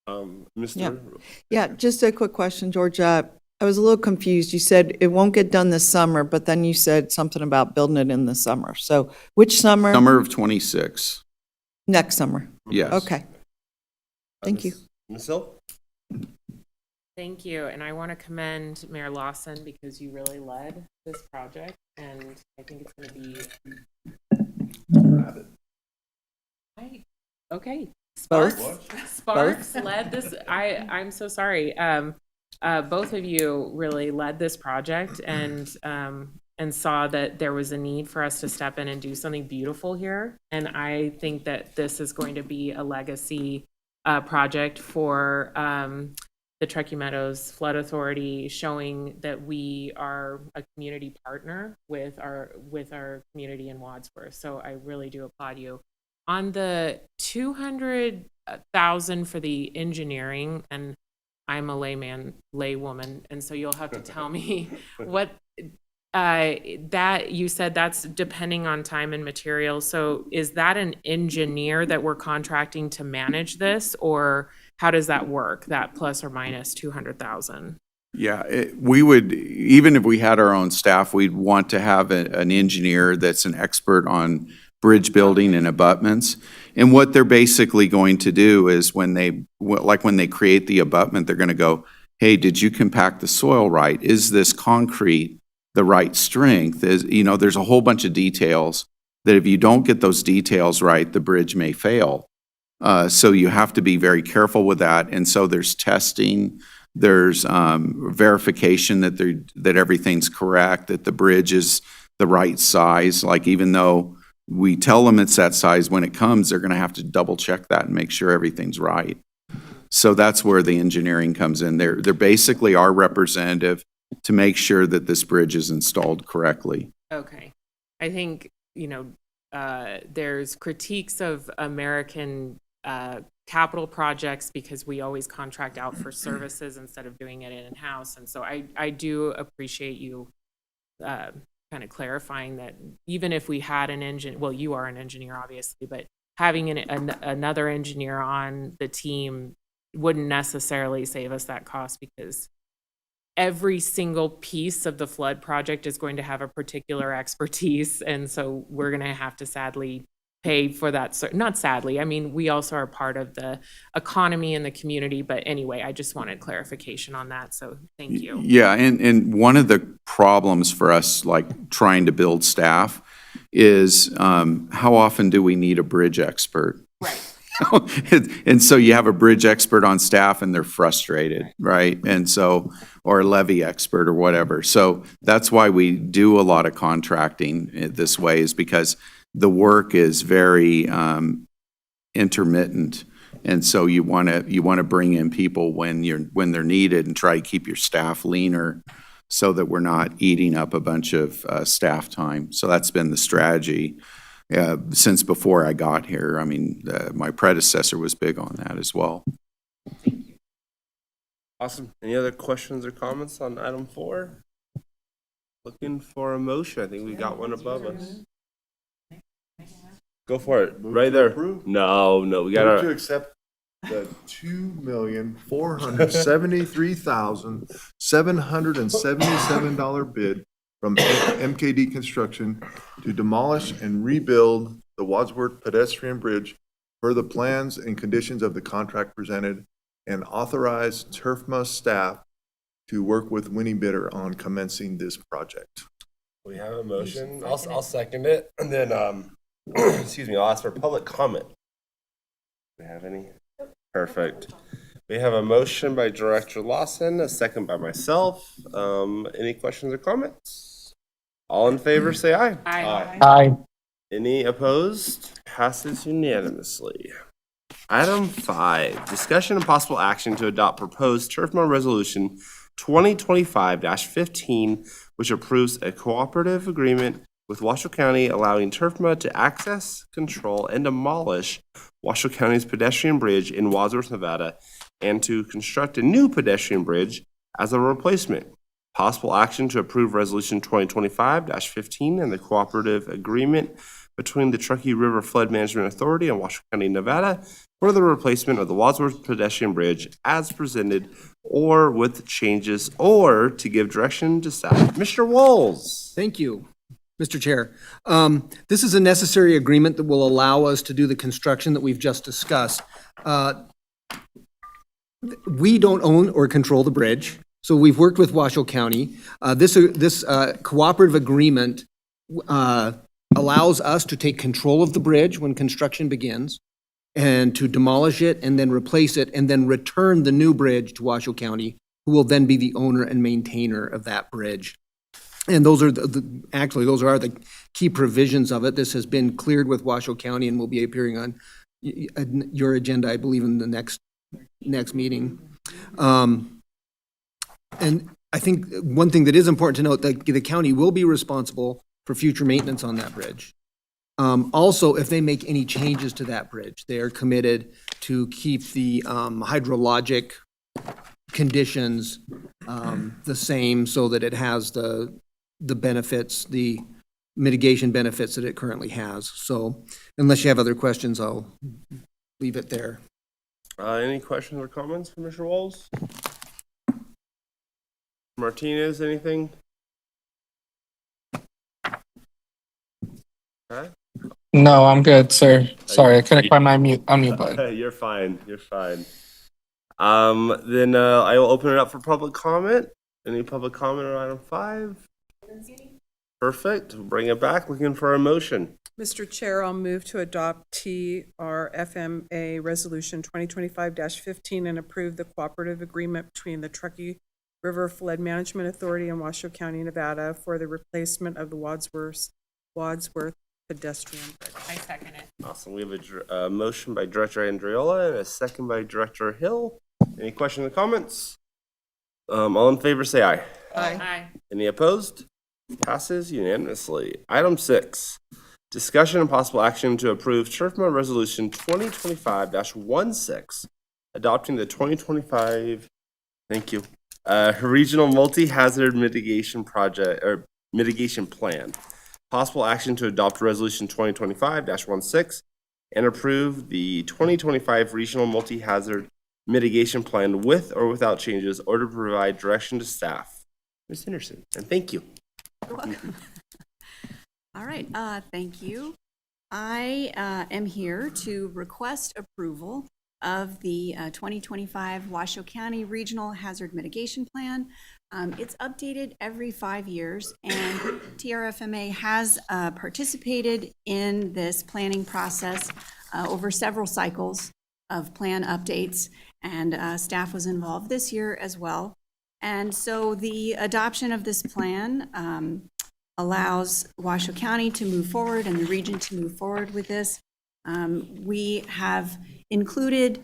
S1: Mr.
S11: Yeah, just a quick question, George. I was a little confused. You said it won't get done this summer, but then you said something about building it in the summer. So which summer?
S8: Summer of '26,
S11: Next summer.
S8: yes.
S11: Okay. Thank you.
S1: Ms. Hill?
S10: Thank you, and I want to commend Mayor Lawson because you really led this project, and I think it's going to be. Okay.
S11: Both?
S10: Sparks led this. I'm so sorry. Both of you really led this project and saw that there was a need for us to step in and do something beautiful here. And I think that this is going to be a legacy project for the Truckee Meadows Flood Authority, showing that we are a community partner with our community in Wadsworth. So I really do applaud you. On the $200,000 for the engineering, and I'm a laywoman, and so you'll have to tell me what that you said that's depending on time and material. So is that an engineer that we're contracting to manage this, or how does that work? That plus or minus 200,000?
S8: Yeah, we would, even if we had our own staff, we'd want to have an engineer that's an expert on bridge building and abutments. And what they're basically going to do is when they create the abutment, they're going to go, hey, did you compact the soil right? Is this concrete the right strength? There's a whole bunch of details that if you don't get those details right, the bridge may fail. So you have to be very careful with that. And so there's testing, there's verification that everything's correct, that the bridge is the right size. Like even though we tell them it's that size, when it comes, they're going to have to double check that and make sure everything's right. So that's where the engineering comes in. They're basically our representative to make sure that this bridge is installed correctly.
S10: Okay. I think, there's critiques of American capital projects because we always contract out for services instead of doing it in-house. And so I do appreciate you kind of clarifying that even if we had an engine, well, you are an engineer, obviously, but having another engineer on the team wouldn't necessarily save us that cost, because every single piece of the flood project is going to have a particular expertise. And so we're going to have to sadly pay for that. Not sadly, I mean, we also are part of the economy and the community. But anyway, I just wanted clarification on that. So thank you.
S8: Yeah, and one of the problems for us, like trying to build staff, is how often do we need a bridge expert?
S10: Right.
S8: And so you have a bridge expert on staff and they're frustrated, right? And so, or a levee expert or whatever. So that's why we do a lot of contracting this way, is because the work is very intermittent. And so you want to bring in people when they're needed and try to keep your staff leaner so that we're not eating up a bunch of staff time. So that's been the strategy since before I got here. I mean, my predecessor was big on that as well.
S1: Awesome. Any other questions or comments on item 4? Looking for a motion. I think we got one above us. Go for it.
S5: Move
S1: Right
S5: to
S1: there.
S5: approve.
S1: No, we
S5: Move to
S1: gotta.
S5: accept the $2,473,777 bid from MKD Construction to demolish and rebuild the Wadsworth pedestrian bridge per the plans and conditions of the contract presented, and authorize TURFMA staff to work with winning bidder on commencing this project.
S1: We have a motion. I'll second it, and then excuse me. I'll ask for public comment. Do we have any? Perfect. We have a motion by Director Lawson, a second by myself. Any questions or comments? All in favor, say aye.
S10: Aye.
S4: Aye.
S1: Any opposed? Passes unanimously. Item 5, discussion and possible action to adopt proposed TURFMA Resolution 2025-15 which approves a cooperative agreement with Washoe County allowing TURFMA to access, control, and demolish Washoe County's pedestrian bridge in Wadsworth, Nevada, and to construct a new pedestrian bridge as a replacement. Possible action to approve Resolution 2025-15 and the cooperative agreement between the Truckee River Flood Management Authority and Washoe County, Nevada, for the replacement of the Wadsworth pedestrian bridge as presented or with changes, or to give direction to staff. Mr. Walls.
S7: Thank you, Mr. Chair. This is a necessary agreement that will allow us to do the construction that we've just discussed. We don't own or control the bridge, so we've worked with Washoe County. This cooperative agreement allows us to take control of the bridge when construction begins, and to demolish it and then replace it, and then return the new bridge to Washoe County, who will then be the owner and maintainer of that bridge. And those are actually, those are the key provisions of it. This has been cleared with Washoe County and will be appearing on your agenda, I believe, in the next meeting. And I think one thing that is important to note, that the county will be responsible for future maintenance on that bridge. Also, if they make any changes to that bridge, they are committed to keep the hydrologic conditions the same, so that it has the benefits, the mitigation benefits that it currently has. So unless you have other questions, I'll leave it there.
S1: Any questions or comments from Mr. Walls? Martinez, anything? Okay.
S4: No, I'm good, sir. Sorry, I couldn't find my unmute button.
S1: You're fine. You're fine. Then I will open it up for public comment. Any public comment on item 5? Perfect. We'll bring it back. Looking for a motion.
S3: Mr. Chair, I'll move to adopt TRFMA Resolution 2025-15 and approve the cooperative agreement between the Truckee River Flood Management Authority and Washoe County, Nevada, for the replacement of the Wadsworth pedestrian bridge.
S10: I second it.
S1: Awesome. We have a motion by Director Andriola and a second by Director Hill. Any questions or comments? All in favor say aye.
S10: Aye.
S1: Any opposed? Passes unanimously. Item 6, discussion and possible action to approve TURFMA Resolution 2025-16, adopting the 2025, Regional Multi-Hazard Mitigation Project, or Mitigation Plan. Possible action to adopt Resolution 2025-16 and approve the 2025 Regional Multi-Hazard Mitigation Plan with or without changes, or to provide direction to staff. Ms. Henderson, and thank you.
S12: You're welcome. All right, thank you. I am here to request approval of the 2025 Washoe County Regional Hazard Mitigation Plan. It's updated every 5 years, and TRFMA has participated in this planning process over several cycles of plan updates, and staff was involved this year as well. And so the adoption of this plan allows Washoe County to move forward and the region to move forward with this. We have included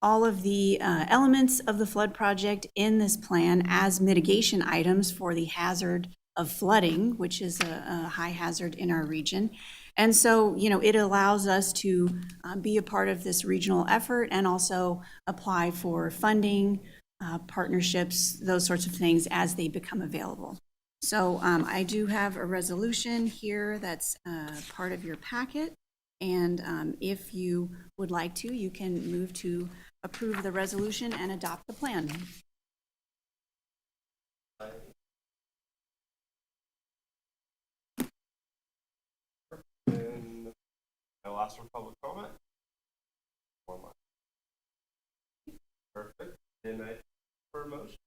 S12: all of the elements of the flood project in this plan as mitigation items for the hazard of flooding, which is a high hazard in our region. And so, it allows us to be a part of this regional effort and also apply for funding, partnerships, those sorts of things as they become available. So I do have a resolution here that's part of your packet. And if you would like to, you can move to approve the resolution and adopt the plan.
S1: And my last for public comment. Perfect. And I for a motion.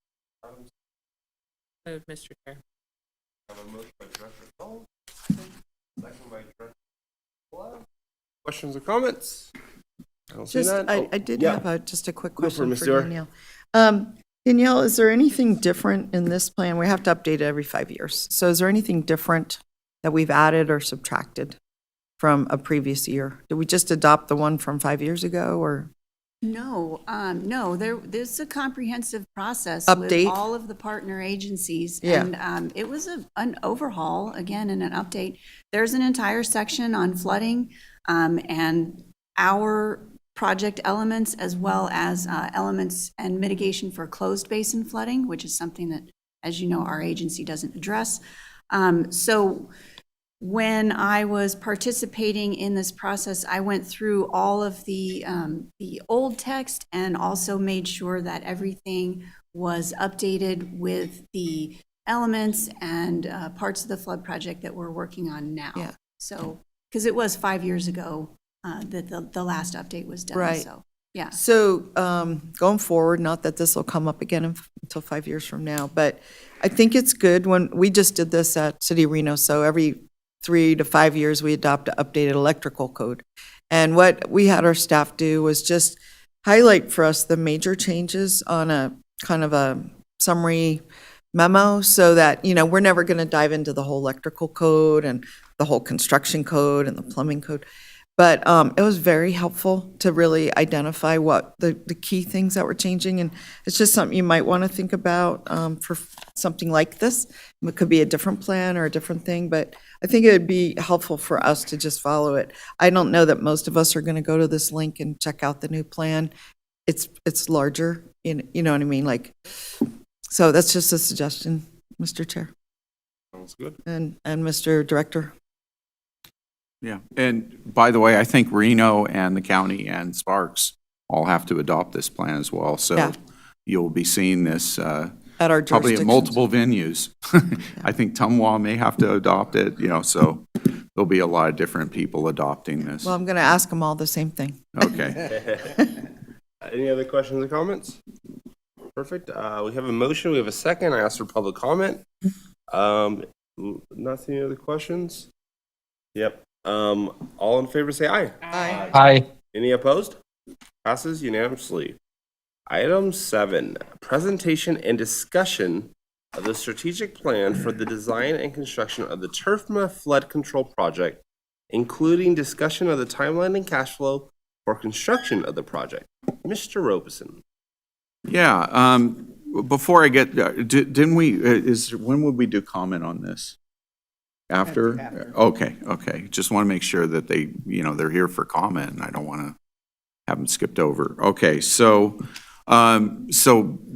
S10: Moved, Mr. Chair.
S1: I have a motion by Director Hull, second by Director Blau. Questions or comments? I don't see none.
S11: I did have just a quick
S1: Go for it,
S11: question
S1: Ms.
S11: for
S1: Stewart.
S11: Danielle. Danielle, is there anything different in this plan? We have to update it every 5 years. So is there anything different that we've added or subtracted from a previous year? Did we just adopt the one from 5 years ago, or?
S12: No, there's a comprehensive process
S11: Update?
S12: with all of the partner agencies.
S11: Yeah.
S12: And it was an overhaul, again, and an update. There's an entire section on flooding and our project elements, as well as elements and mitigation for closed basin flooding, which is something that, as you know, our agency doesn't address. So when I was participating in this process, I went through all of the old text and also made sure that everything was updated with the elements and parts of the flood project that we're working on now.
S11: Yeah.
S12: So, because it was 5 years ago that the last update was done.
S11: Right.
S12: So, yeah.
S11: So going forward, not that this will come up again until 5 years from now, but I think it's good when, we just did this at City of Reno, so every 3 to 5 years, we adopt an updated electrical code. And what we had our staff do was just highlight for us the major changes on a kind of a summary memo, so that, you know, we're never going to dive into the whole electrical code and the whole construction code and the plumbing code. But it was very helpful to really identify what the key things that were changing. And it's just something you might want to think about for something like this. It could be a different plan or a different thing, but I think it would be helpful for us to just follow it. I don't know that most of us are going to go to this link and check out the new plan. It's larger, you know what I mean? Like, so that's just a suggestion, Mr. Chair
S1: Sounds good.
S11: and Mr. Director.
S8: Yeah, and by the way, I think Reno and the county and Sparks all have to adopt this plan as well. So
S11: Yeah.
S8: you'll be seeing this
S11: At our
S8: probably at
S11: jurisdictions.
S8: multiple venues. I think Tumwa may have to adopt it, you know, so there'll be a lot of different people adopting this.
S11: Well, I'm going to ask them all the same thing.
S8: Okay.
S1: Any other questions or comments? Perfect. We have a motion. We have a second. I asked for public comment. Not seeing any other questions? Yep. All in favor say aye.
S4: Aye.
S1: Any opposed? Passes unanimously. Item 7, presentation and discussion of the strategic plan for the design and construction of the Turfma Flood Control Project, including discussion of the timeline and cash flow for construction of the project. Mr. Robeson.
S8: Yeah, before I get, didn't we, when would we do comment on this? After? Okay. Just want to make sure that they, you know, they're here for comment, and I don't want to have them skipped over. Okay, so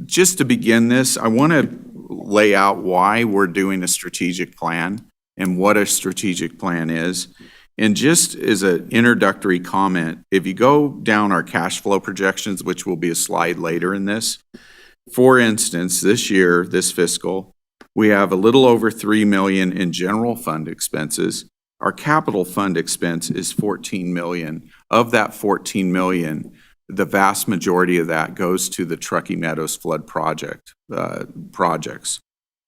S8: just to begin this, I want to lay out why we're doing a strategic plan and what a strategic plan is. And just as an introductory comment, if you go down our cash flow projections, which will be a slide later in this, for instance, this year, this fiscal, we have a little over 3 million in general fund expenses. Our capital fund expense is 14 million. Of that 14 million, the vast majority of that goes to the Truckee Meadows flood projects.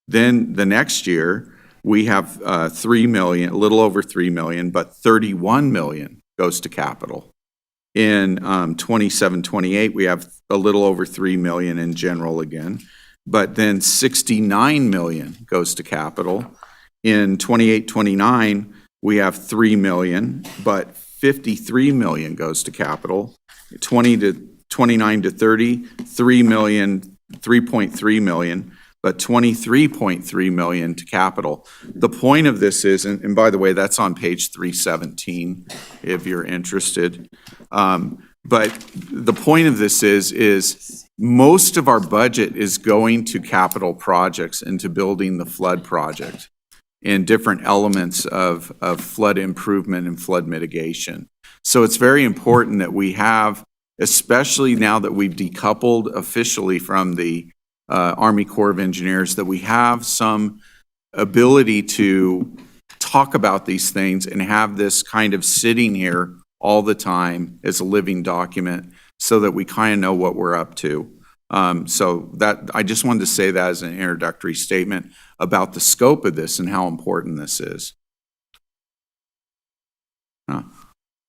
S8: Then the next year, we have 3 million, a little over 3 million, but 31 million goes to capital. In 27-28, we have a little over 3 million in general again, but then 69 million goes to capital. In 28-29, we have 3 million, but 53 million goes to capital. 29-30, 3 million, 3.3 million, but 23.3 million to capital. The point of this is, and by the way, that's on page 317 if you're interested. But the point of this is most of our budget is going to capital projects and to building the flood project and different elements of flood improvement and flood mitigation. So it's very important that we have, especially now that we've decoupled officially from the Army Corps of Engineers, that we have some ability to talk about these things and have this kind of sitting here all the time as a living document so that we kind of know what we're up to. So that, I just wanted to say that as an introductory statement about the scope of this and how important this is.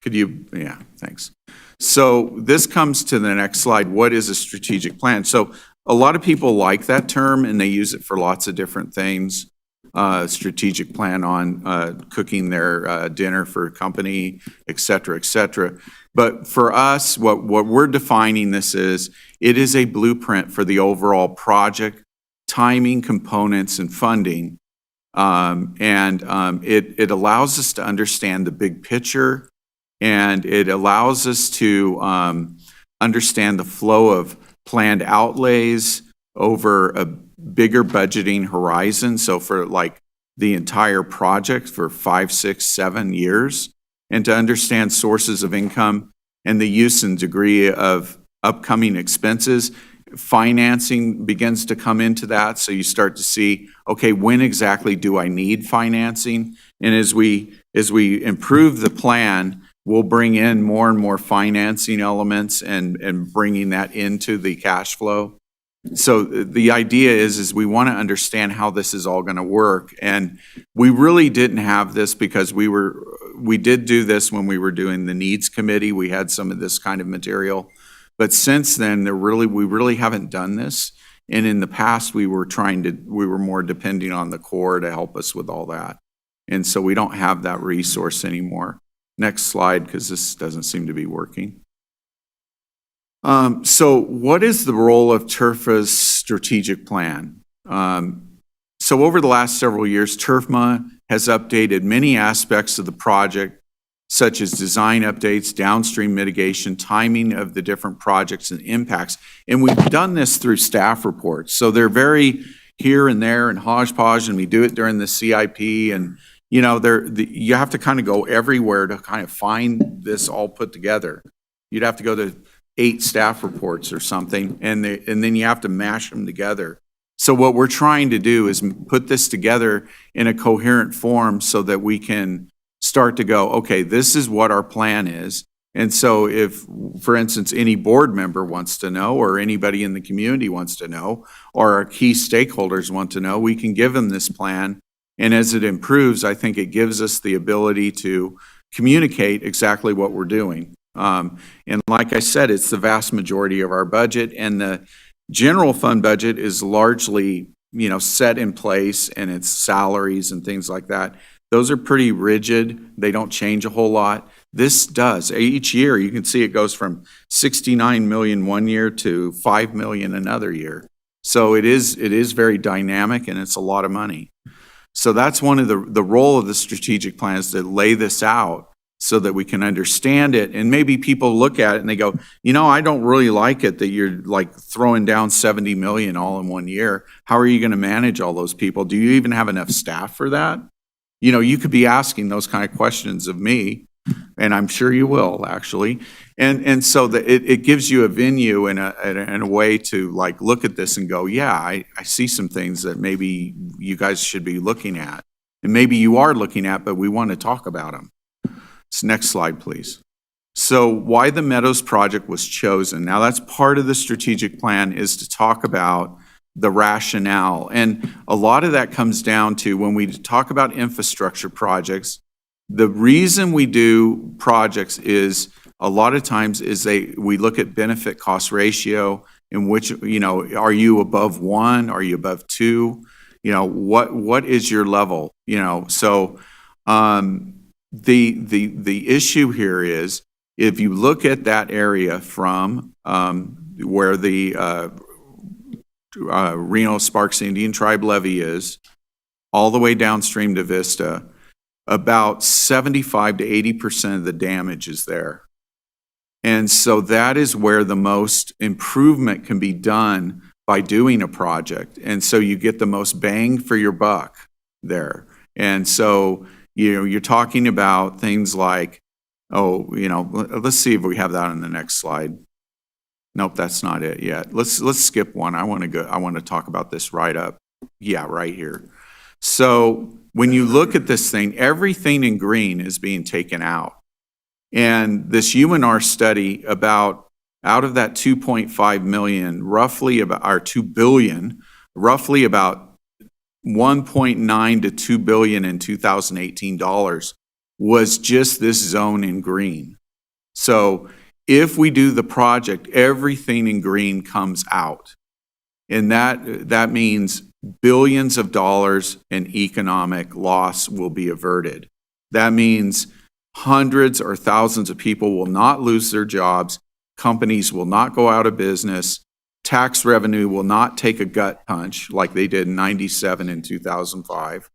S8: Could you, yeah, thanks. So this comes to the next slide. What is a strategic plan? So a lot of people like that term and they use it for lots of different things. strategic plan on cooking their dinner for company, et cetera, et cetera. But for us, what we're defining this is, it is a blueprint for the overall project, timing, components, and funding. It allows us to understand the big picture, and it allows us to understand the flow of planned outlays over a bigger budgeting horizon. So for like the entire project for 5, 6, 7 years, and to understand sources of income and the use and degree of upcoming expenses. Financing begins to come into that, so you start to see, okay, when exactly do I need financing? And as we improve the plan, we'll bring in more and more financing elements and bringing that into the cash flow. So the idea is we want to understand how this is all going to work. And we really didn't have this because we did do this when we were doing the needs committee. We had some of this kind of material. But since then, we really haven't done this. And in the past, we were more depending on the Corps to help us with all that. And so we don't have that resource anymore. Next slide, because this doesn't seem to be working. So what is the role of TRFA's strategic plan? So over the last several years, TRFMA has updated many aspects of the project, such as design updates, downstream mitigation, timing of the different projects and impacts. And we've done this through staff reports. So they're very here and there and hodgepodge, and we do it during the CIP. And, you know, you have to kind of go everywhere to kind of find this all put together. You'd have to go to 8 staff reports or something, and then you have to mash them together. So what we're trying to do is put this together in a coherent form so that we can start to go, okay, this is what our plan is. And so if, for instance, any board member wants to know, or anybody in the community wants to know, or our key stakeholders want to know, we can give them this plan. And as it improves, I think it gives us the ability to communicate exactly what we're doing. And like I said, it's the vast majority of our budget, and the general fund budget is largely, set in place, and it's salaries and things like that. Those are pretty rigid. They don't change a whole lot. This does. Each year, you can see it goes from 69 million one year to 5 million another year. So it is very dynamic, and it's a lot of money. So that's one of the role of the strategic plan, is to lay this out so that we can understand it. And maybe people look at it and they go, I don't really like it that you're like throwing down 70 million all in one year. How are you going to manage all those people? Do you even have enough staff for that? You could be asking those kind of questions of me, and I'm sure you will, actually. And so it gives you a venue and a way to like look at this and go, yeah, I see some things that maybe you guys should be looking at. And maybe you are looking at, but we want to talk about them. So next slide, please. So why the Meadows project was chosen. Now that's part of the strategic plan, is to talk about the rationale. And a lot of that comes down to when we talk about infrastructure projects, the reason we do projects is a lot of times we look at benefit cost ratio, in which, are you above 1? Are you above 2? What is your level? So the issue here is, if you look at that area from where the Reno Sparks Indian Tribe levee is, all the way downstream to Vista, about 75 to 80% of the damage is there. And so that is where the most improvement can be done by doing a project. And so you get the most bang for your buck there. And so, you're talking about things like, let's see if we have that on the next slide. Nope, that's not it yet. Let's skip one. I want to talk about this right up. Yeah, right here. So when you look at this thing, everything in green is being taken out. And this UNR study, out of that 2.5 million, roughly about, or 2 billion, roughly about 1.9 to 2 billion in 2018 dollars was just this zone in green. So if we do the project, everything in green comes out. And that means billions of dollars in economic loss will be averted. That means hundreds or thousands of people will not lose their jobs, companies will not go out of business, tax revenue will not take a gut punch like they did in 97 and 2005.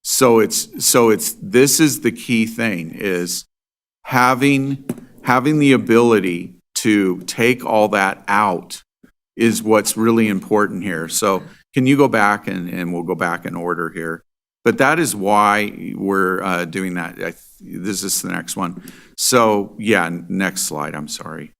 S8: So this is the key thing, is having the ability to take all that out is what's really important here. So can you go back and we'll go back in order here. But that is why we're doing that. This is the next one. So yeah, next slide, I'm sorry.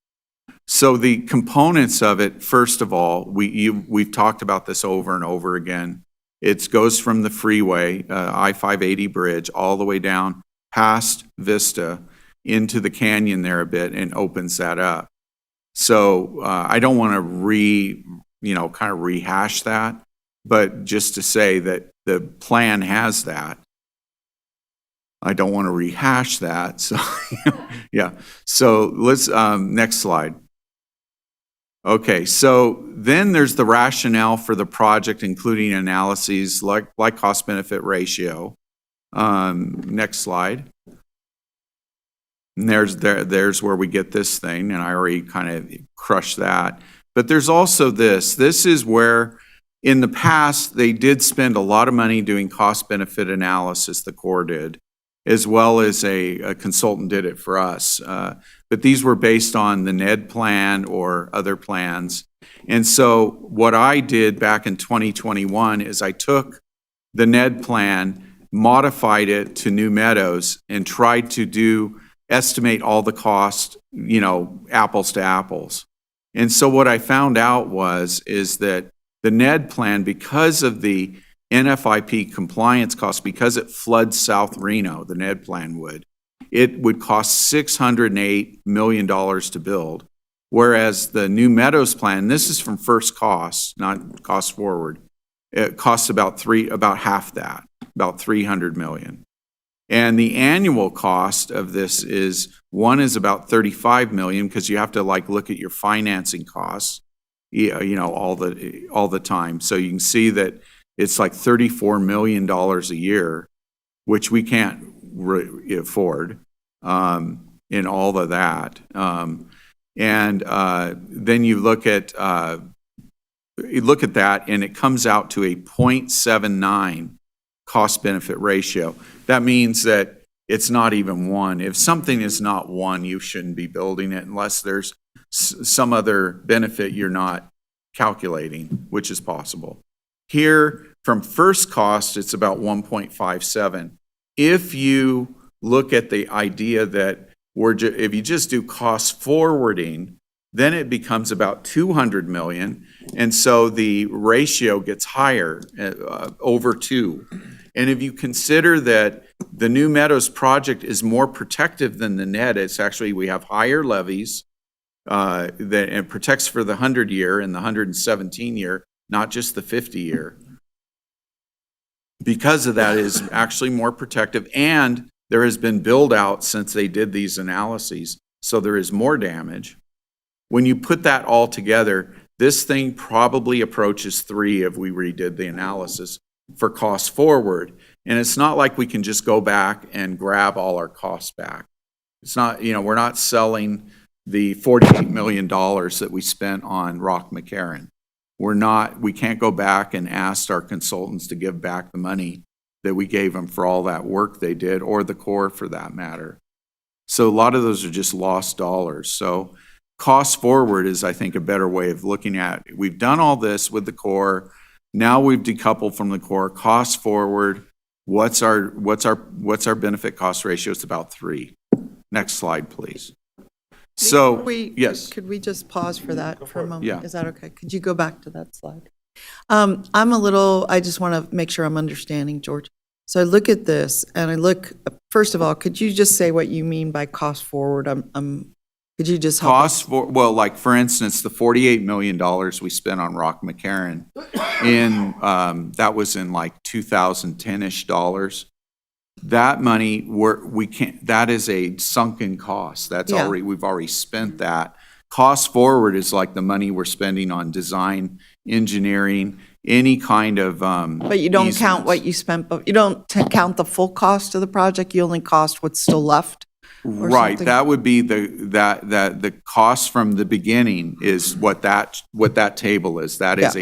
S8: So the components of it, first of all, we've talked about this over and over again. It goes from the freeway, I-580 bridge, all the way down past Vista into the canyon there a bit and opens that up. So I don't want to kind of rehash that, but just to say that the plan has that. I don't want to rehash that. So yeah. So let's next slide. Okay, so then there's the rationale for the project, including analyses like cost-benefit ratio. Next slide. And there's where we get this thing, and I already kind of crushed that. But there's also this. This is where, in the past, they did spend a lot of money doing cost-benefit analysis, the Corps did, as well as a consultant did it for us. But these were based on the NED plan or other plans. And so what I did back in 2021 is I took the NED plan, modified it to New Meadows, and tried to estimate all the cost, apples to apples. And so what I found out is that the NED plan, because of the NFIP compliance costs, because it floods South Reno, the NED plan it would cost $608 million to build. Whereas the New Meadows plan, this is from first cost, not cost forward, it costs about half that, about $300 million. And the annual cost of this is about $35 million, because you have to look at your financing costs, all the time. So you can see that it's like $34 million a year, which we can't afford in all of that. Then you look at that, and it comes out to a 0.79 cost-benefit ratio. That means that it's not even 1. If something is not 1, you shouldn't be building it unless there's some other benefit you're not calculating, which is possible. Here, from first cost, it's about 1.57. If you look at the idea that if you just do cost forwarding, then it becomes about $200 million, and so the ratio gets higher, over 2. And if you consider that the New Meadows project is more protective than the NED, it's actually, we have higher levies, that it protects for the 100-year and the 117-year, not just the 50-year. Because of that, it is actually more protective, and there has been build out since they did these analyses, so there is more damage. When you put that all together, this thing probably approaches 3 if we redid the analysis for cost forward. And it's not like we can just go back and grab all our costs back. It's not, we're not selling the $48 million that we spent on Rock McCarran. We can't go back and ask our consultants to give back the money that we gave them for all that work they did, or the Corps for that matter. So a lot of those are just lost dollars. So cost forward is, I think, a better way of looking at it. We've done all this with the Corps. Now we've decoupled from the Corps. Cost forward, what's our benefit cost ratio? It's about 3. Next slide, please. So, yes.
S11: Could we just pause for that for a moment?
S8: Yeah.
S11: Is that okay? Could you go back to that slide? I just want to make sure I'm understanding, George. So I look at this and first of all, could you just say what you mean by cost forward? Could you just help us?
S8: For instance, the $48 million we spent on Rock McCarran that was in 2010-ish dollars. That money, that is a sunken cost. We've already spent that. Cost forward is like the money we're spending on design, engineering, any kind of,
S11: But you don't count
S8: easements.
S11: what you spent, but you don't count the full cost of the project, you only cost what's still left? or
S8: Right,
S11: something?
S8: that would be the cost from the beginning is what that table is. That is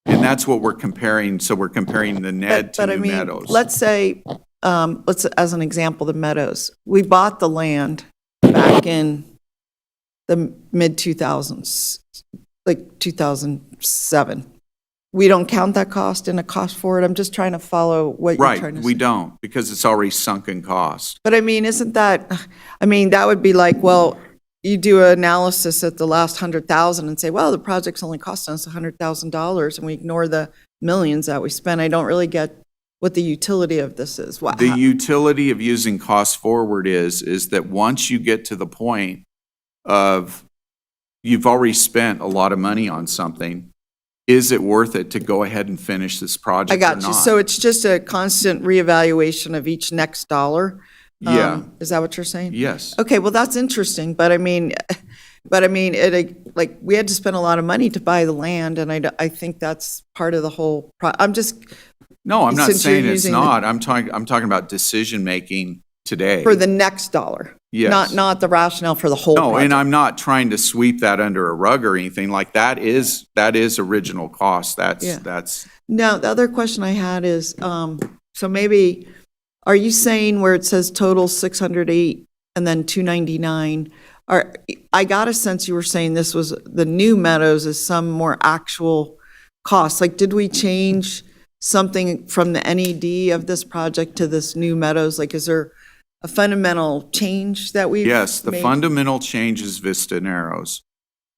S8: and that's what we're comparing, so we're comparing the Ned to
S11: But I
S8: New
S11: mean,
S8: Meadows.
S11: let's say, as an example, the Meadows. We bought the land back in the mid-2000s, like 2007. We don't count that cost in a cost forward? I'm just trying to follow what you're trying
S8: Right,
S11: to say.
S8: we don't, because it's already sunken cost.
S11: But I mean, that would be like, well, you do an analysis at the last 100,000 and say, well, the project's only costing us $100,000, and we ignore the millions that we spent. I don't really get what the utility of this is.
S8: The utility of using cost forward is that once you get to the point of you've already spent a lot of money on something, is it worth it to go ahead and finish this project
S11: I
S8: or
S11: got you.
S8: not?
S11: So it's just a constant reevaluation of each next dollar?
S8: Yeah.
S11: Is that what you're saying?
S8: Yes.
S11: Okay, well, that's interesting, but I mean, like, we had to spend a lot of money to buy the land, and I think that's part of the whole, I'm just,
S8: No, I'm not
S11: Since you're
S8: saying it's
S11: using the-
S8: not. I'm talking about decision-making today.
S11: for the next dollar.
S8: Yes.
S11: Not the rationale for the whole
S8: No,
S11: project.
S8: and I'm not trying to sweep that under a rug or anything. Like, that is original cost.
S11: Yeah.
S8: That's,
S11: Now, the other question I had is, so maybe, are you saying where it says total 608 and then 299? I got a sense you were saying this was, the New Meadows is some more actual cost. Like, did we change something from the NED of this project to this New Meadows? Like, is there a fundamental change that we've
S8: yes, the
S11: made?
S8: fundamental change is Vista Narrows.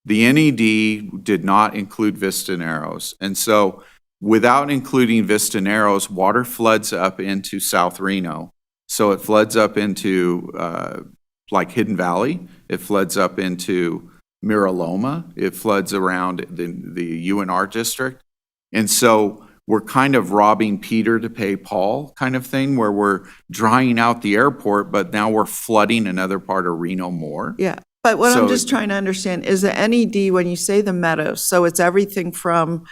S8: The NED did not include Vista Narrows. And so without including Vista Narrows, water floods up into South Reno. So it floods up into like Hidden Valley. It floods up into Mira Loma. It floods around the UNR district. And so we're kind of robbing Peter to pay Paul kind of thing, where we're drying out the airport, but now we're flooding another part of Reno more.
S11: Yeah, but what I'm
S8: So-
S11: just trying to understand is the NED, when you say the Meadows, so it's everything from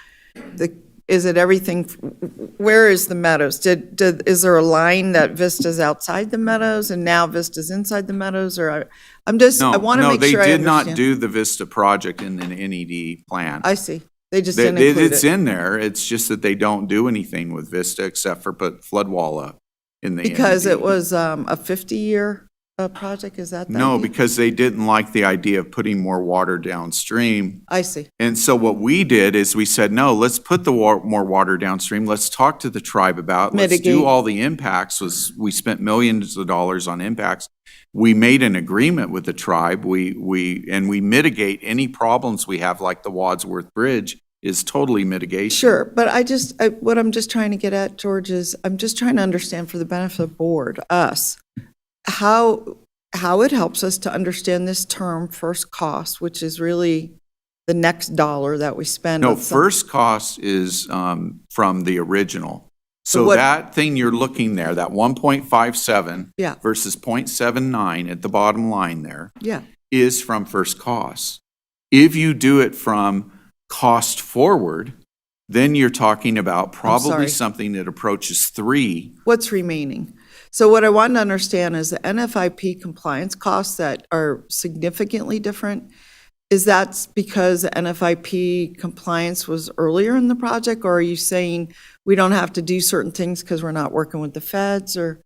S11: where is the Meadows? Is there a line that Vista's outside the Meadows and now Vista's inside the Meadows? Or I want to make sure I
S8: No, they
S11: understand.
S8: did not do the Vista project in the NED plan.
S11: I see. They just didn't include
S8: It's
S11: it.
S8: in there. It's just that they don't do anything with Vista except for put flood wall up in the
S11: Because
S8: NED.
S11: it was a 50-year project, is that the
S8: No,
S11: idea?
S8: because they didn't like the idea of putting more water downstream.
S11: I see.
S8: And so what we did is we said, no, let's put the more water downstream. Let's talk to the tribe about, let's
S11: Mitigate.
S8: do all the impacts. We spent millions of dollars on impacts. We made an agreement with the tribe. We mitigate any problems we have, like the Wadsworth Bridge is totally mitigation.
S11: Sure, but what I'm just trying to get at, George, is I'm just trying to understand for the benefit of the board, us, how it helps us to understand this term, first cost, which is really the next dollar that we spend.
S8: No,
S11: on some-
S8: first cost is from the original. So
S11: what-
S8: that thing you're looking there, that 1.57
S11: Yeah.
S8: versus 0.79 at the bottom line there,
S11: Yeah,
S8: is from first cost. If you do it from cost forward, then you're talking about probably
S11: sorry.
S8: something that approaches 3.
S11: what's remaining? So what I want to understand is the NFIP compliance costs that are significantly different. Is that because the NFIP compliance was earlier in the project, or are you saying we don't have to do certain things because we're not working with the feds, or?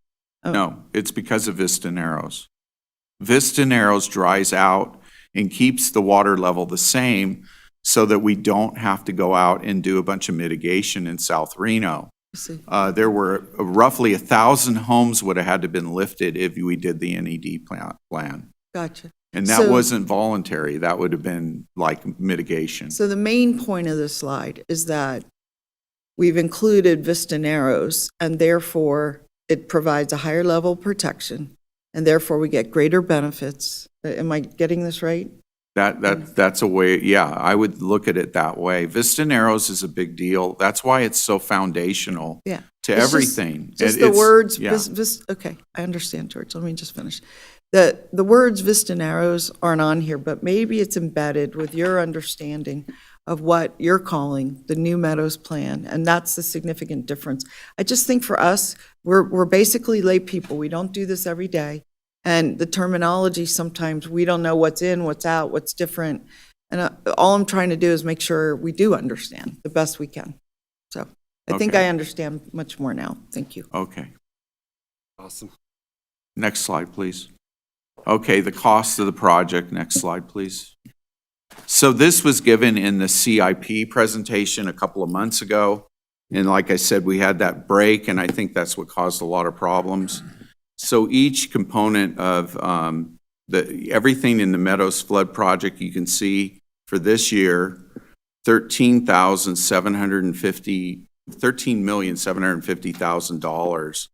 S8: No, it's because of Vista Narrows. Vista Narrows dries out and keeps the water level the same so that we don't have to go out and do a bunch of mitigation in South Reno.
S11: I see.
S8: There were roughly 1,000 homes would have had to been lifted if we did the NED plan.
S11: Gotcha.
S8: And that
S11: So-
S8: wasn't voluntary. That would have been like mitigation.
S11: So the main point of this slide is that we've included Vista Narrows, and therefore it provides a higher level of protection, and therefore we get greater benefits. Am I getting this right?
S8: That's a way, yeah, I would look at it that way. Vista Narrows is a big deal. That's why it's so foundational
S11: Yeah.
S8: to
S11: It's just-
S8: everything.
S11: Just
S8: It-
S11: the
S8: it's-
S11: words,
S8: yeah.
S11: okay, I understand, George, let me just finish. The words Vista Narrows aren't on here, but maybe it's embedded with your understanding of what you're calling the New Meadows Plan, and that's the significant difference. I just think for us, we're basically lay people. We don't do this every day. And the terminology, sometimes we don't know what's in, what's out, what's different. And all I'm trying to do is make sure we do understand the best we can. So I think
S8: Okay.
S11: I understand much more now. Thank you.
S8: Okay.
S1: Awesome.
S8: Next slide, please. Okay, the cost of the project. Next slide, please. So this was given in the CIP presentation a couple of months ago. And like I said, we had that break, and I think that's what caused a lot of problems. So each component of everything in the Meadows Flood Project, you can see for this year, $13,750,000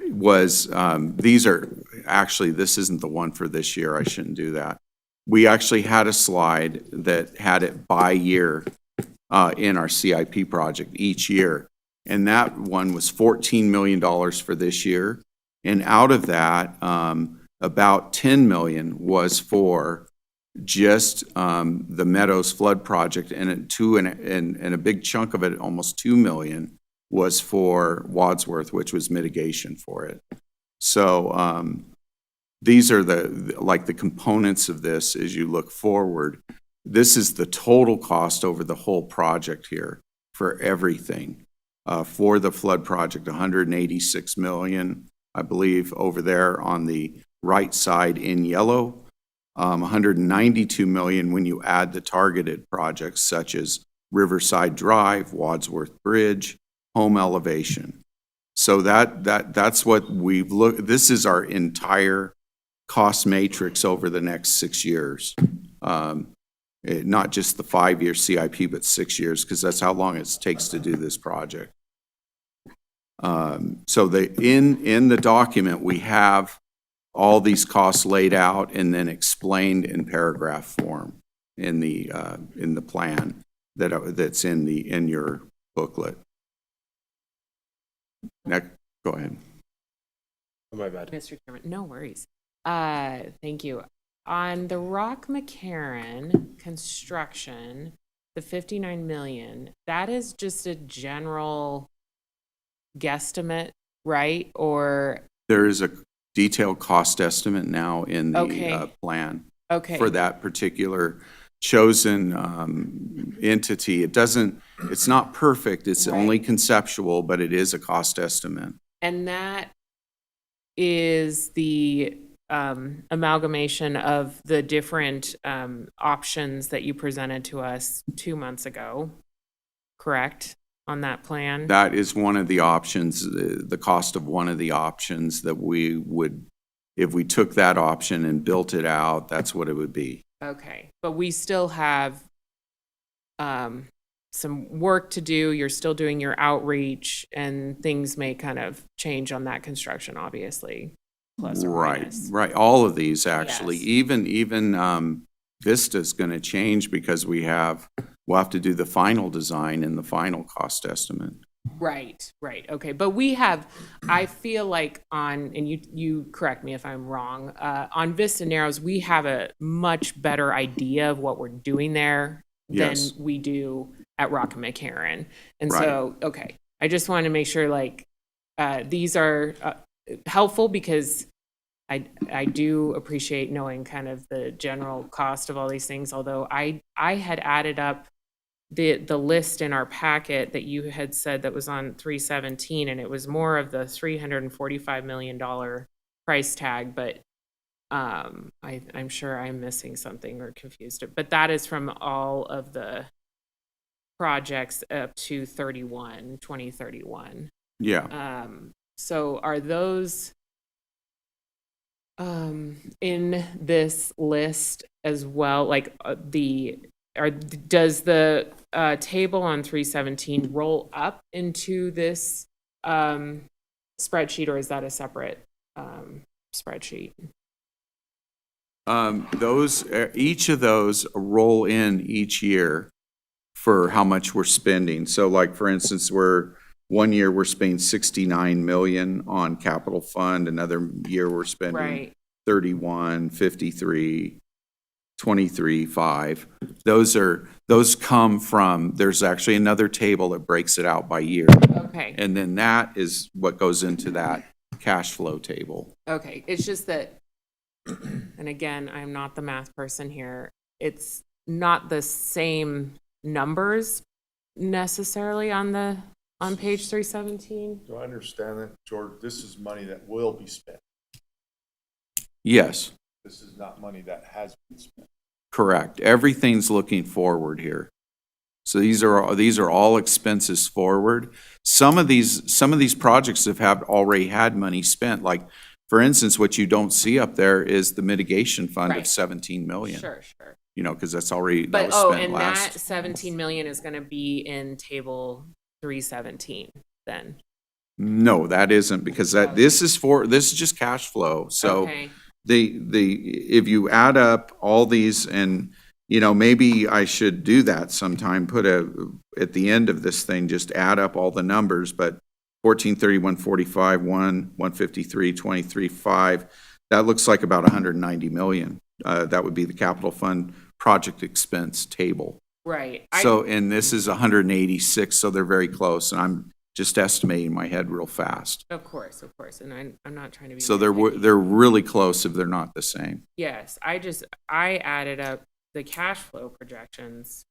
S8: was, these are, actually, this isn't the one for this year, I shouldn't do that. We actually had a slide that had it by year in our CIP project each year. And that one was $14 million for this year. And out of that, about $10 million was for just the Meadows Flood Project, and a big chunk of it, almost $2 million, was for Wadsworth, which was mitigation for it. So these are the components of this as you look forward. This is the total cost over the whole project here for everything. For the flood project, $186 million, I believe, over there on the right side in yellow. $192 million when you add the targeted projects such as Riverside Drive, Wadsworth Bridge, home elevation. So that's what we've looked. This is our entire cost matrix over the next 6 years. Not just the 5-year CIP, but 6 years, because that's how long it takes to do this project. So in the document, we have all these costs laid out and then explained in paragraph form in the plan that's in your booklet. Next, go ahead.
S1: Oh, my bad.
S10: Mr. Chairman, no worries. Thank you. On the Rock McCarran construction, the 59 million, that is just a general guesstimate, right? Or
S8: There is a detailed cost estimate now in the
S10: Okay.
S8: plan
S10: okay,
S8: for that particular chosen entity. It's not perfect, it's
S10: Right.
S8: only conceptual, but it is a cost estimate.
S10: and that is the amalgamation of the different options that you presented to us 2 months ago, correct? On that plan?
S8: That is one of the options, the cost of one of the options that we would, if we took that option and built it out, that's what it would be.
S10: Okay, but we still have some work to do. You're still doing your outreach, and things may kind of change on that construction, obviously. Plus or minus.
S8: Right. All of these, actually.
S10: Yes.
S8: Even Vista's going to change because we'll have to do the final design and the final cost estimate.
S10: Right. Okay, but we have, I feel like and you correct me if I'm wrong, on Vista Narrows, we have a much better idea of what we're doing there
S8: Yes.
S10: than we do at Rock and McCarran. And
S8: Right.
S10: so, okay, I just want to make sure these are helpful because I do appreciate knowing kind of the general cost of all these things, although I had added up the list in our packet that you had said that was on 317, and it was more of the $345 million price tag, but I'm sure I'm missing something or confused. But that is from all of the projects up to 2031.
S8: Yeah.
S10: So are those in this list as well? Like does the table on 317 roll up into this spreadsheet, or is that a separate spreadsheet?
S8: Each of those roll in each year for how much we're spending. So like, for instance, one year we're spending 69 million on capital fund, another year we're spending
S10: Right.
S8: 31, 53, 23.5. Those come from, there's actually another table that breaks it out by year.
S10: Okay,
S8: And then that is what goes into that cash flow table.
S10: okay, it's just that, and again, I'm not the math person here, it's not the same numbers necessarily on page 317.
S5: Do I understand that, George? This is money that will be spent.
S8: Yes,
S5: This is not money that has been spent.
S8: correct. Everything's looking forward here. So these are all expenses forward. Some of these projects have already had money spent. Like, for instance, what you don't see up there is the mitigation fund of
S10: Right.
S8: 17 million.
S10: Sure.
S8: You know, because that's already, that
S10: But,
S8: was
S10: oh,
S8: spent
S10: and that
S8: last.
S10: 17 million is gonna be in table 317 then?
S8: No, that isn't, because this is just cash flow. So
S10: Okay,
S8: if you add up all these, and, you know, maybe I should do that sometime, at the end of this thing, just add up all the numbers, but 1430, 145, 153, 23, 5, that looks like about 190 million. That would be the capital fund project expense table.
S10: right.
S8: So, and this is 186, so they're very close, and I'm just estimating in my head real fast.
S10: Of course, and I'm not trying to be.
S8: So
S10: nitpicky.
S8: they're really close if they're not the same.
S10: Yes, I added up the cash flow projections,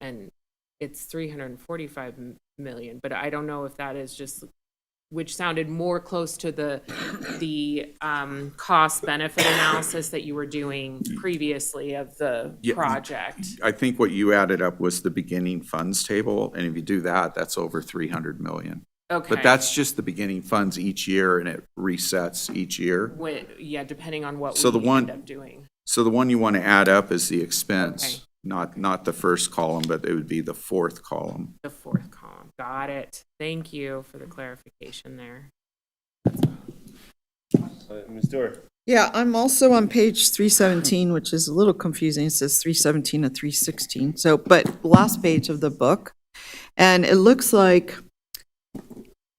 S10: and it's 345 million, but I don't know if that is just, which sounded more close to the cost benefit analysis that you were doing previously of the
S8: Yeah.
S10: project.
S8: I think what you added up was the beginning funds table, and if you do that, that's over 300 million.
S10: Okay.
S8: But that's just the beginning funds each year, and it resets each year.
S10: Yeah, depending on what
S8: So the
S10: we
S8: one-
S10: end up doing.
S8: So the one you want to add up is the expense,
S10: Okay.
S8: not the first column, but it would be the fourth column.
S10: The fourth column. Got it. Thank you for the clarification there.
S1: Ms. Dewar?
S11: Yeah, I'm also on page 317, which is a little confusing. It says 317 to 316. So, but last page of the book. And it looks like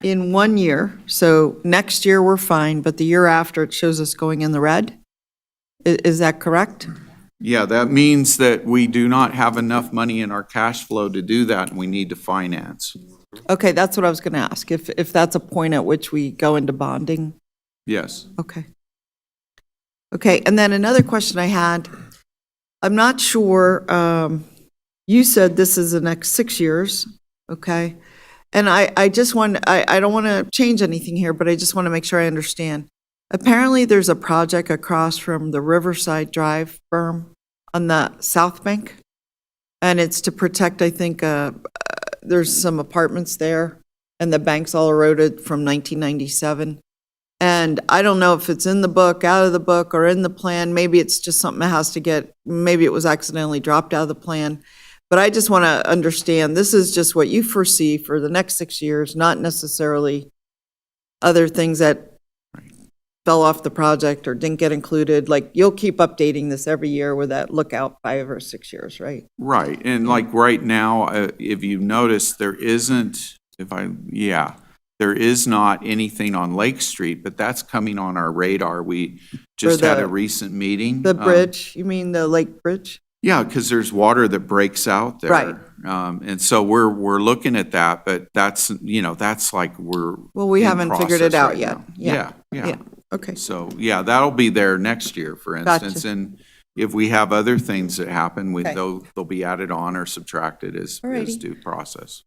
S11: in 1 year, so next year we're fine, but the year after it shows us going in the red. Is that correct?
S8: Yeah, that means that we do not have enough money in our cash flow to do that, and we need to finance.
S11: Okay, that's what I was going to ask. If that's a point at which we go into bonding.
S8: Yes.
S11: Okay. Okay, and then another question I had, I'm not sure, you said this is the next 6 years, okay? And I just want, I don't want to change anything here, but I just want to make sure I understand. Apparently, there's a project across from the Riverside Drive berm on the south bank, and it's to protect, I think, there's some apartments there, and the bank's all eroded from 1997. And I don't know if it's in the book, out of the book, or in the plan. Maybe it's just something that has to get, maybe it was accidentally dropped out of the plan. But I just want to understand, this is just what you foresee for the next 6 years, not necessarily other things that fell off the project or didn't get included. Like, you'll keep updating this every year with that lookout 5 or 6 years, right?
S8: Right, and like right now, if you notice, there isn't, there is not anything on Lake Street, but that's coming on our radar. We just
S11: For
S8: had
S11: the-
S8: a recent meeting.
S11: The bridge, you mean the Lake Bridge?
S8: Yeah, because there's water that breaks out there.
S11: Right.
S8: And so we're looking at that, but that's, that's like we're
S11: Well, we
S8: in
S11: haven't figured it
S8: process
S11: out
S8: right
S11: yet.
S8: now.
S11: Yeah.
S8: Yeah.
S11: Okay.
S8: So, yeah, that'll be there next year, for
S11: Gotcha.
S8: instance. And if we have other things that happen,
S11: Okay.
S8: they'll be added on or subtracted as
S11: Alrighty.
S8: due process.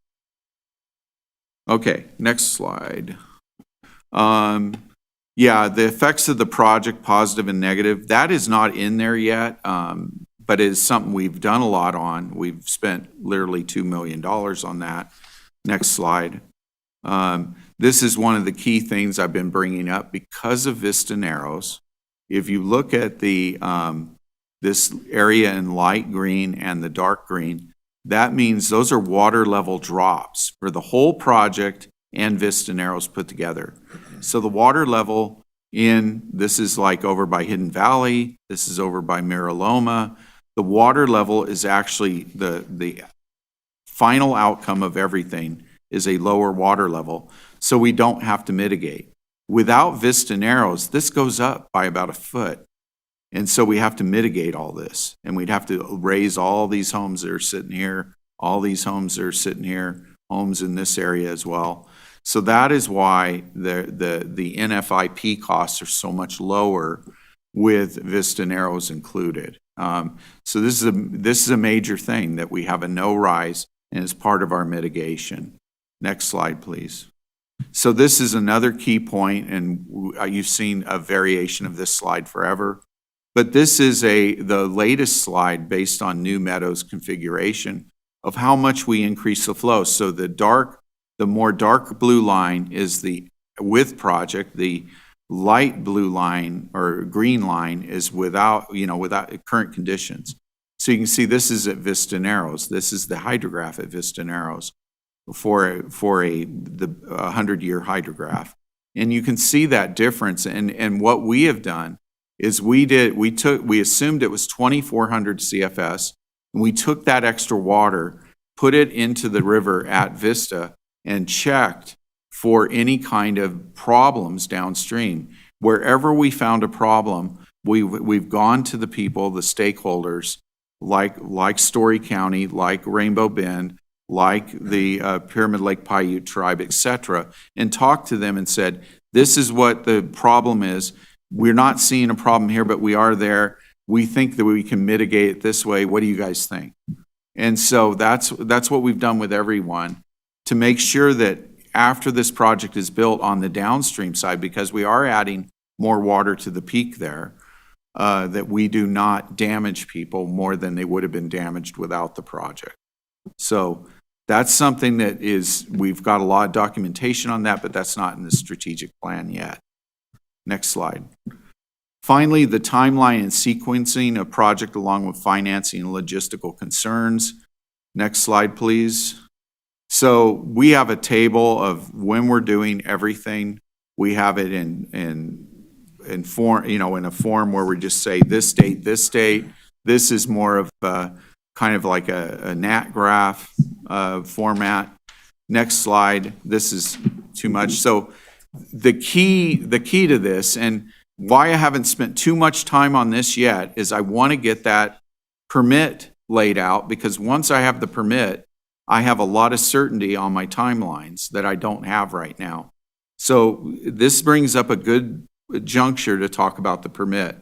S8: Okay, next slide. Yeah, the effects of the project, positive and negative, that is not in there yet, but it is something we've done a lot on. We've spent literally $2 million on that. Next slide. This is one of the key things I've been bringing up because of Vista Narrows. If you look at the this area in light green and the dark green, that means those are water level drops for the whole project and Vista Narrows put together. So the water level this is like over by Hidden Valley, this is over by Miraloma. The water level is actually the final outcome of everything is a lower water level, so we don't have to mitigate. Without Vista Narrows, this goes up by about a foot. And so we have to mitigate all this, and we'd have to raise all these homes that are sitting here, all these homes that are sitting here, homes in this area as well. So that is why the NFIP costs are so much lower with Vista Narrows included. So this is a major thing, that we have a no rise, and it's part of our mitigation. Next slide, please. So this is another key point, and you've seen a variation of this slide forever. But this is the latest slide based on New Meadows configuration of how much we increase the flow. So the more dark blue line is the with project, the light blue line or green line is without current conditions. So you can see this is at Vista Narrows. This is the hydrograph at Vista Narrows for the 100-year hydrograph. And you can see that difference. And what we have done is we assumed it was 2,400 CFS, and we took that extra water, put it into the river at Vista, and checked for any kind of problems downstream. Wherever we found a problem, we've gone to the people, the stakeholders, like Story County, like Rainbow Bend, like the Pyramid Lake Paiute tribe, et cetera, and talked to them and said, this is what the problem is. We're not seeing a problem here, but we are there. We think that we can mitigate it this way. What do you guys think? And so that's what we've done with everyone to make sure that after this project is built on the downstream side, because we are adding more water to the peak there, that we do not damage people more than they would have been damaged without the project. So that's something that we've got a lot of documentation on that, but that's not in the strategic plan yet. Next slide. Finally, the timeline and sequencing of project along with financing and logistical concerns. Next slide, please. So we have a table of when we're doing everything. We have it in form, in a form where we just say this date, this date. This is more of kind of like a NAT graph format. Next slide. This is too much. So the key to this, and why I haven't spent too much time on this yet, is I want to get that permit laid out, because once I have the permit, I have a lot of certainty on my timelines that I don't have right now. So this brings up a good juncture to talk about the permit.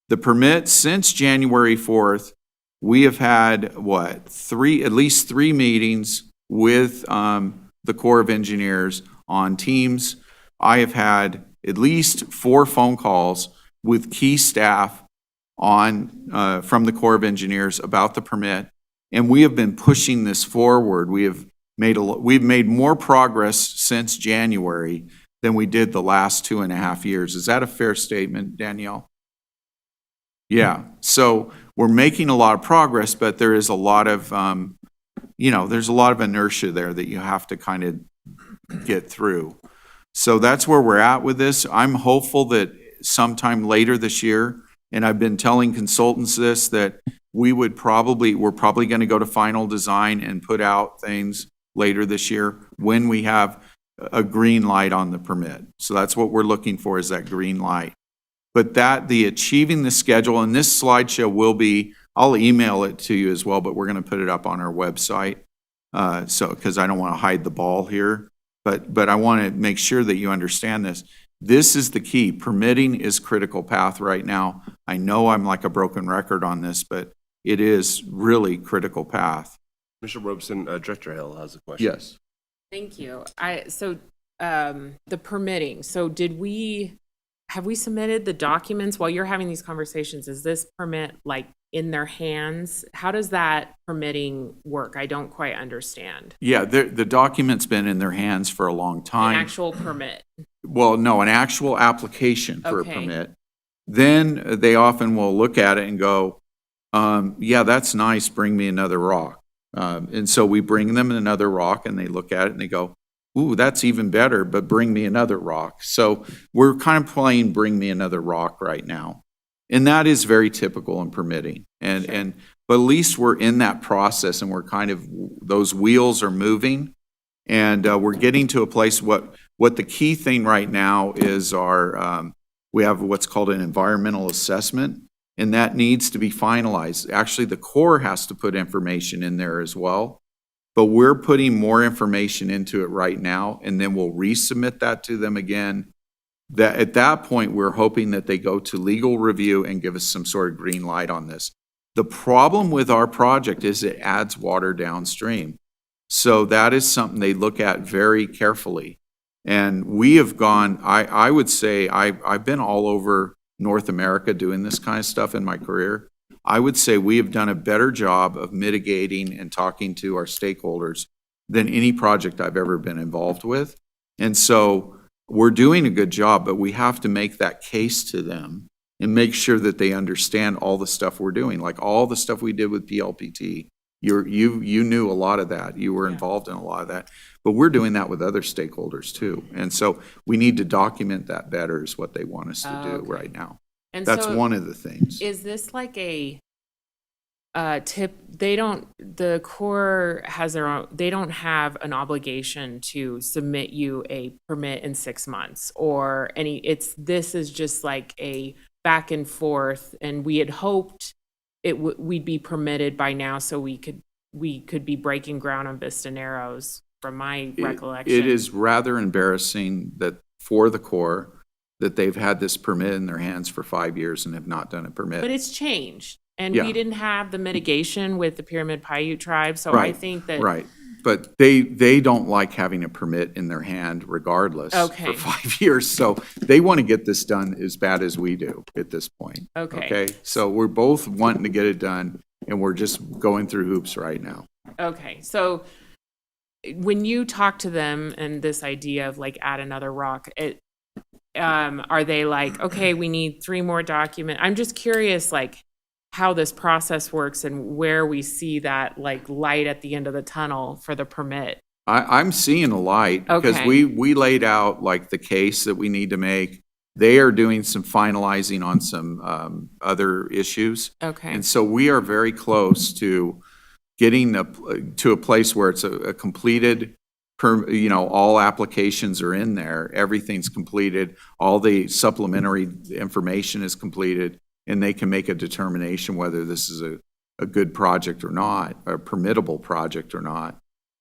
S8: The permit, since January 4th, we have had, at least three meetings with the Corps of Engineers on Teams. I have had at least 4 phone calls with key staff from the Corps of Engineers about the permit, and we have been pushing this forward. We've made more progress since January than we did the last 2.5 years. Is that a fair statement, Danielle? Yeah. So we're making a lot of progress, but there is a lot of, there's a lot of inertia there that you have to kind of get through. So that's where we're at with this. I'm hopeful that sometime later this year, and I've been telling consultants this, that we're probably going to go to final design and put out things later this year when we have a green light on the permit. So that's what we're looking for, is that green light. But the achieving the schedule, and this slideshow will be, I'll email it to you as well, but we're going to put it up on our website. Because I don't want to hide the ball here, but I want to make sure that you understand this. This is the key. Permitting is critical path right now. I know I'm like a broken record on this, but it is really critical path.
S1: Mr. Robeson, Director Hill has a question.
S8: Yes.
S10: Thank you. The permitting, so have we submitted the documents while you're having these conversations? Is this permit like in their hands? How does that permitting work? I don't quite understand.
S8: Yeah, the document's been in their hands for a long time.
S10: An actual permit.
S8: Well, no, an actual application for
S10: Okay.
S8: a permit. Then they often will look at it and go, yeah, that's nice, bring me another rock. And so we bring them another rock, and they look at it and they go, ooh, that's even better, but bring me another rock. So we're kind of playing bring me another rock right now. And that is very typical in permitting. But at least we're in that process, and we're kind of, those wheels are moving, and we're getting to a place. What the key thing right now is we have what's called an environmental assessment. and that needs to be finalized. Actually, the Corps has to put information in there as well, but we're putting more information into it right now, and then we'll resubmit that to them again. That at that point, we're hoping that they go to legal review and give us some sort of green light on this. The problem with our project is it adds water downstream. So that is something they look at very carefully. And we have gone, I would say, I've been all over North America doing this kind of stuff in my career. I would say we have done a better job of mitigating and talking to our stakeholders than any project I've ever been involved with. And so we're doing a good job, but we have to make that case to them and make sure that they understand all the stuff we're doing, like all the stuff we did with PLPT. You knew a lot of that. You were involved in a lot of that. But we're doing that with other stakeholders too. And so we need to document that better is what they want us to do right now.
S10: And
S8: that's
S10: so
S8: one of the things.
S10: Is this like a tip? The Corps has their own, they don't have an obligation to submit you a permit in 6 months or this is just like a back and forth, and we had hoped we'd be permitted by now, so we could be breaking ground on Vista Narrows, from my recollection.
S8: It is rather embarrassing that for the Corps that they've had this permit in their hands for 5 years and have not done a permit.
S10: But it's changed, and
S8: Yeah.
S10: we didn't have the mitigation with the Pyramid Paiute tribe, so I think that
S8: Right. But they don't like having a permit in their hand regardless
S10: Okay.
S8: for 5 years. So they want to get this done as bad as we do at this point.
S10: Okay.
S8: So we're both wanting to get it done, and we're just going through hoops right now.
S10: Okay, so when you talk to them and this idea of like add another rock, are they like, okay, we need 3 more documents? I'm just curious, like how this process works and where we see that like light at the end of the tunnel for the permit.
S8: I'm seeing a light because
S10: Okay.
S8: we laid out like the case that we need to make. They are doing some finalizing on some other issues.
S10: Okay.
S8: And so we are very close to getting to a place where it's a completed, all applications are in there, everything's completed, all the supplementary information is completed, and they can make a determination whether this is a good project or not, a permittable project or not.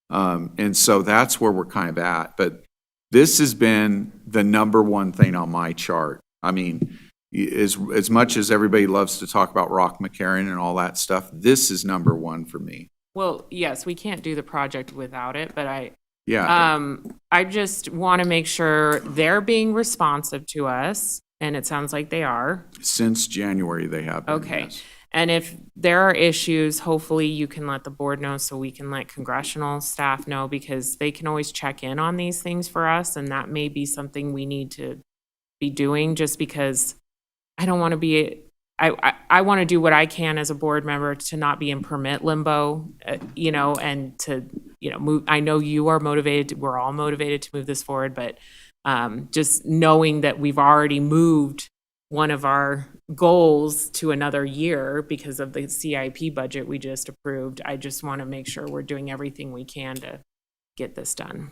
S8: And so that's where we're kind of at. But this has been the number one thing on my chart. I mean, as much as everybody loves to talk about Rock McCarran and all that stuff, this is number one for me.
S10: Well, yes, we can't do the project without it, but I just want to make sure they're being responsive to us, and it sounds like they are.
S8: Since January, they have been,
S10: Okay.
S8: yes.
S10: And if there are issues, hopefully you can let the board know so we can let congressional staff know, because they can always check in on these things for us, and that may be something we need to be doing, just because I don't want to be, I want to do what I can as a board member to not be in permit limbo, and to, move. I know you are motivated, we're all motivated to move this forward, but just knowing that we've already moved one of our goals to another year because of the CIP budget we just approved, I just want to make sure we're doing everything we can to get this done.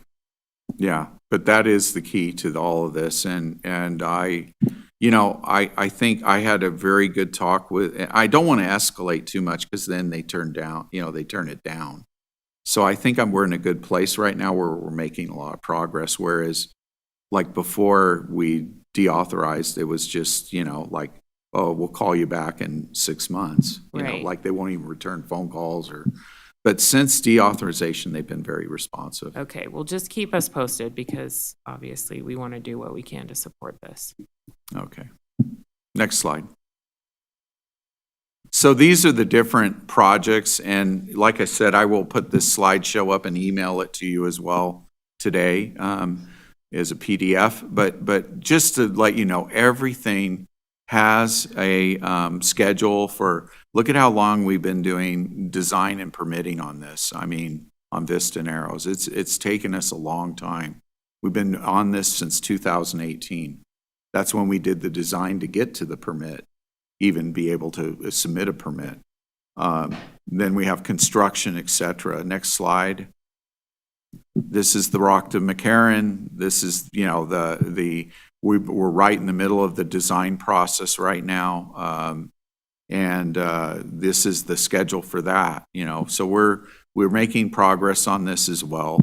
S8: Yeah, but that is the key to all of this. And I think I had a very good talk with, I don't want to escalate too much because then they turn it down. So I think we're in a good place right now where we're making a lot of progress. Whereas like before we deauthorized, it was just, like, oh, we'll call you back in 6 months.
S10: Right.
S8: Like they won't even return phone calls but since deauthorization, they've been very responsive.
S10: Okay, well, just keep us posted because obviously we want to do what we can to support this.
S8: Okay. Next slide. So these are the different projects, and like I said, I will put this slideshow up and email it to you as well today as a PDF. But just to let you know, everything has a schedule for, look at how long we've been doing design and permitting on this. I mean, on Vista Narrows. It's taken us a long time. We've been on this since 2018. That's when we did the design to get to the permit, even be able to submit a permit. Then we have construction, et cetera. Next slide. This is the Rock to McCarran. This is, we're right in the middle of the design process right now. And this is the schedule for that, you know. So we're making progress on this as well.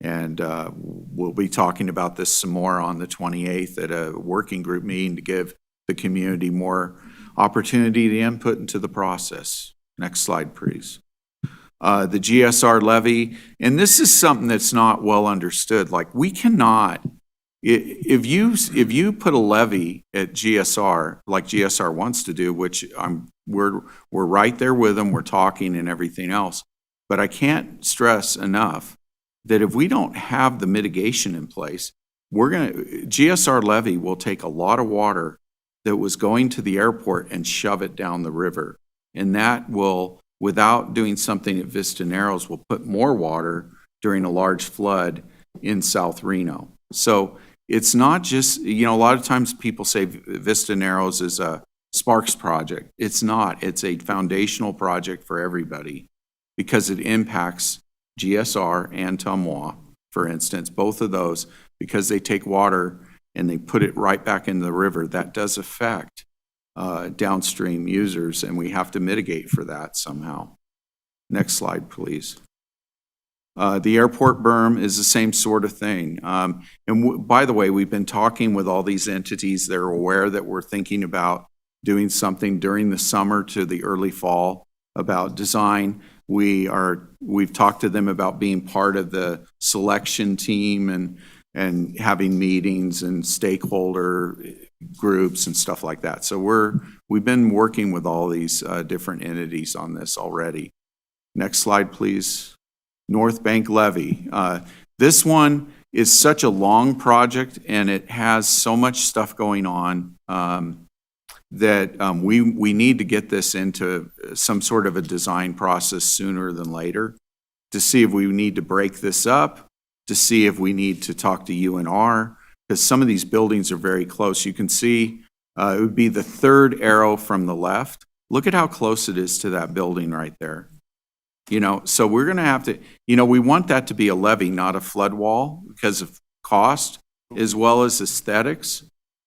S8: And we'll be talking about this some more on the 28th at a working group meeting to give the community more opportunity to input into the process. Next slide, please. The GSR levy, and this is something that's not well understood. Like, we cannot, if you put a levy at GSR, like GSR wants to do, which we're right there with them, we're talking and everything else, but I can't stress enough that if we don't have the mitigation in place, GSR levy will take a lot of water that was going to the airport and shove it down the river. And that will, without doing something at Vista Narrows, will put more water during a large flood in South Reno. So it's not just, you know, a lot of times people say Vista Narrows is a Sparks project. It's not. It's a foundational project for everybody because it impacts GSR and Tumwa, for instance, both of those, because they take water and they put it right back into the river. That does affect downstream users, and we have to mitigate for that somehow. Next slide, please. The airport berm is the same sort of thing. By the way, we've been talking with all these entities. They're aware that we're thinking about doing something during the summer to the early fall about design. We've talked to them about being part of the selection team and having meetings and stakeholder groups and stuff like that. So we've been working with all these different entities on this already. Next slide, please. North Bank levy. This one is such a long project and it has so much stuff going on that we need to get this into some sort of a design process sooner than later to see if we need to break this up, to see if we need to talk to UNR, because some of these buildings are very close. You can see it would be the third arrow from the left. Look at how close it is to that building right there. You know, so we're going to have to, you know, we want that to be a levee, not a flood wall because of cost as well as aesthetics.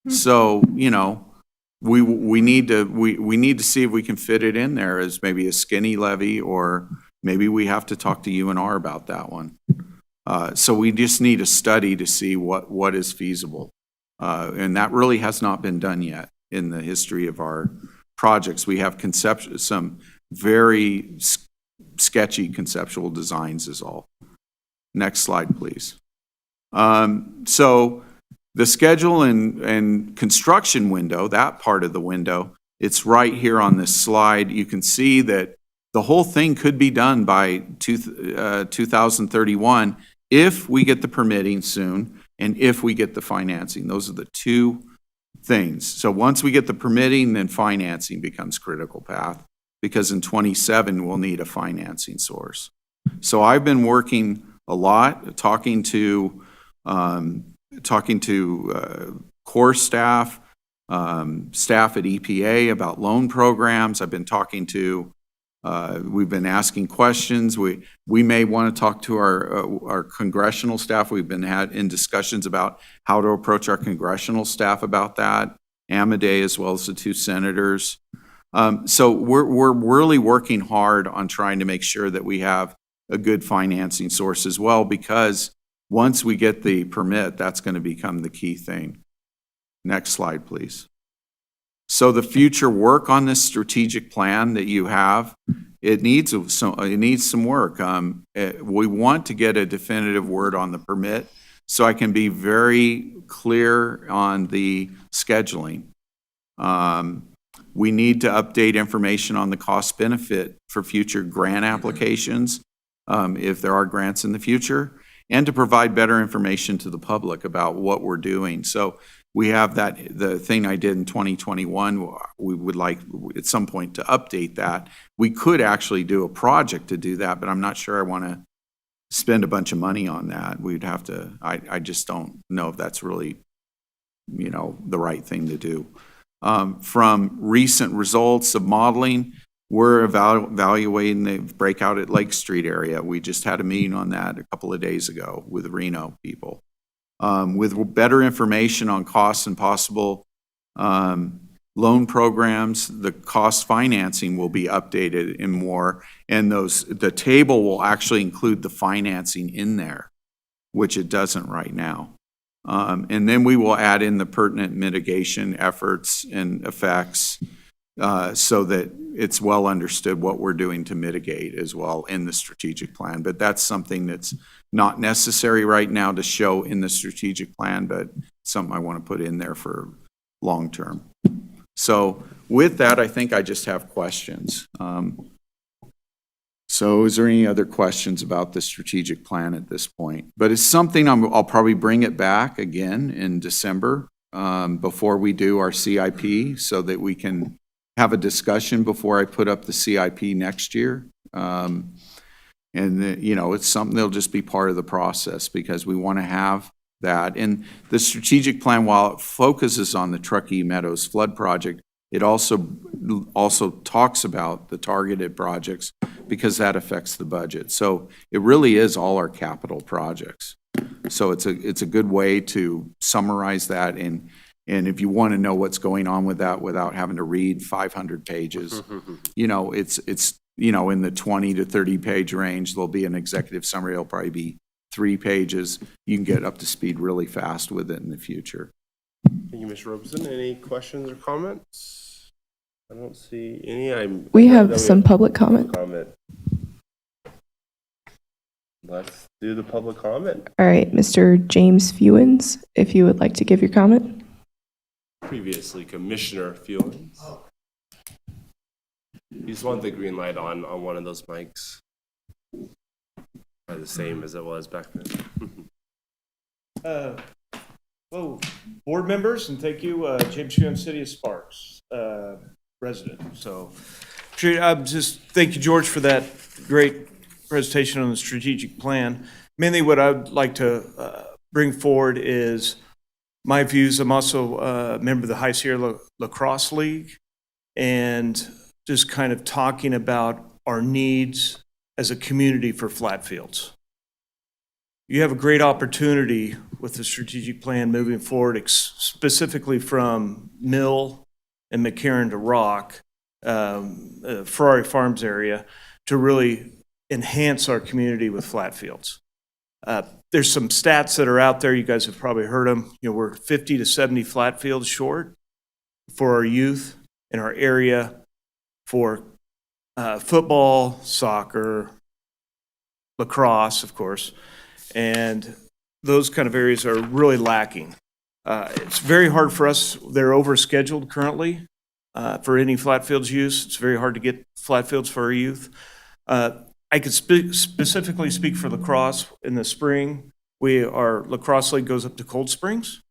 S8: So, you know, we need to see if we can fit it in there as maybe a skinny levee, or maybe we have to talk to UNR about that one. So we just need a study to see what is feasible. And that really has not been done yet in the history of our projects. We have some very sketchy conceptual designs is all. Next slide, please. So the schedule and construction window, that part of the window, it's right here on this slide. You can see that the whole thing could be done by 2031 if we get the permitting soon and if we get the financing. Those are the two things. So once we get the permitting, then financing becomes critical path, because in 27 we'll need a financing source. So I've been working a lot, talking to core staff, staff at EPA about loan programs. I've been talking to, we've been asking questions. We may want to talk to our congressional staff. We've been in discussions about how to approach our congressional staff about that, Amadei as well as the two senators. So we're really working hard on trying to make sure that we have a good financing source as well, because once we get the permit, that's going to become the key thing. Next slide, please. So the future work on this strategic plan that you have, it needs some work. We want to get a definitive word on the permit so I can be very clear on the scheduling. We need to update information on the cost benefit for future grant applications, if there are grants in the future, and to provide better information to the public about what we're doing. So we have the thing I did in 2021, we would like at some point to update that. We could actually do a project to do that, but I'm not sure I want to spend a bunch of money on that. We'd have to, I just don't know if that's really, you know, the right thing to do. From recent results of modeling, we're evaluating the breakout at Lake Street area. We just had a meeting on that a couple of days ago with Reno people. With better information on costs and possible loan programs, the cost financing will be updated and more. And the table will actually include the financing in there, which it doesn't right now. And then we will add in the pertinent mitigation efforts and effects so that it's well understood what we're doing to mitigate as well in the strategic plan. But that's something that's not necessary right now to show in the strategic plan, but something I want to put in there for long term. So with that, I think I just have questions. So is there any other questions about the strategic plan at this point? But it's something I'll probably bring it back again in December before we do our CIP so that we can have a discussion before I put up the CIP next year. And, it's something that'll just be part of the process because we want to have that. And the strategic plan, while it focuses on the Truckee Meadows flood project, it also talks about the targeted projects because that affects the budget. So it really is all our capital projects. So it's a good way to summarize that. And if you want to know what's going on with that without having to read 500 pages, it's in the 20 to 30 page range. There'll be an executive summary. It'll probably be 3 pages. You can get up to speed really fast with it in the future.
S1: Thank you, Mr. Robeson. Any questions or comments? I don't see any.
S6: We have some public comment.
S1: Let's do the public comment.
S6: All right, Mr. James Fewens, if you would like to give your comment.
S1: Previously, Commissioner Fewens. You just want the green light on one of those mics. The same as it was back then.
S13: Hello, board members, and thank you, James Fewens, City of Sparks resident. So, thank you, George, for that great presentation on the strategic plan. Mainly what I'd like to bring forward is my views. I'm also a member of the High Sierra Lacrosse League, and just kind of talking about our needs as a community for flat fields. You have a great opportunity with the strategic plan moving forward, specifically from Mill and McCarran to Rock, Ferrari Farms area, to really enhance our community with flat fields. There's some stats that are out there. You guys have probably heard them. We're 50 to 70 flat fields short for our youth in our area for football, soccer, lacrosse, of course, and those kind of areas are really lacking. It's very hard for us. They're overscheduled currently for any flat fields use. It's very hard to get flat fields for our youth. I could specifically speak for lacrosse. In the spring, our lacrosse league goes up to Cold Springs,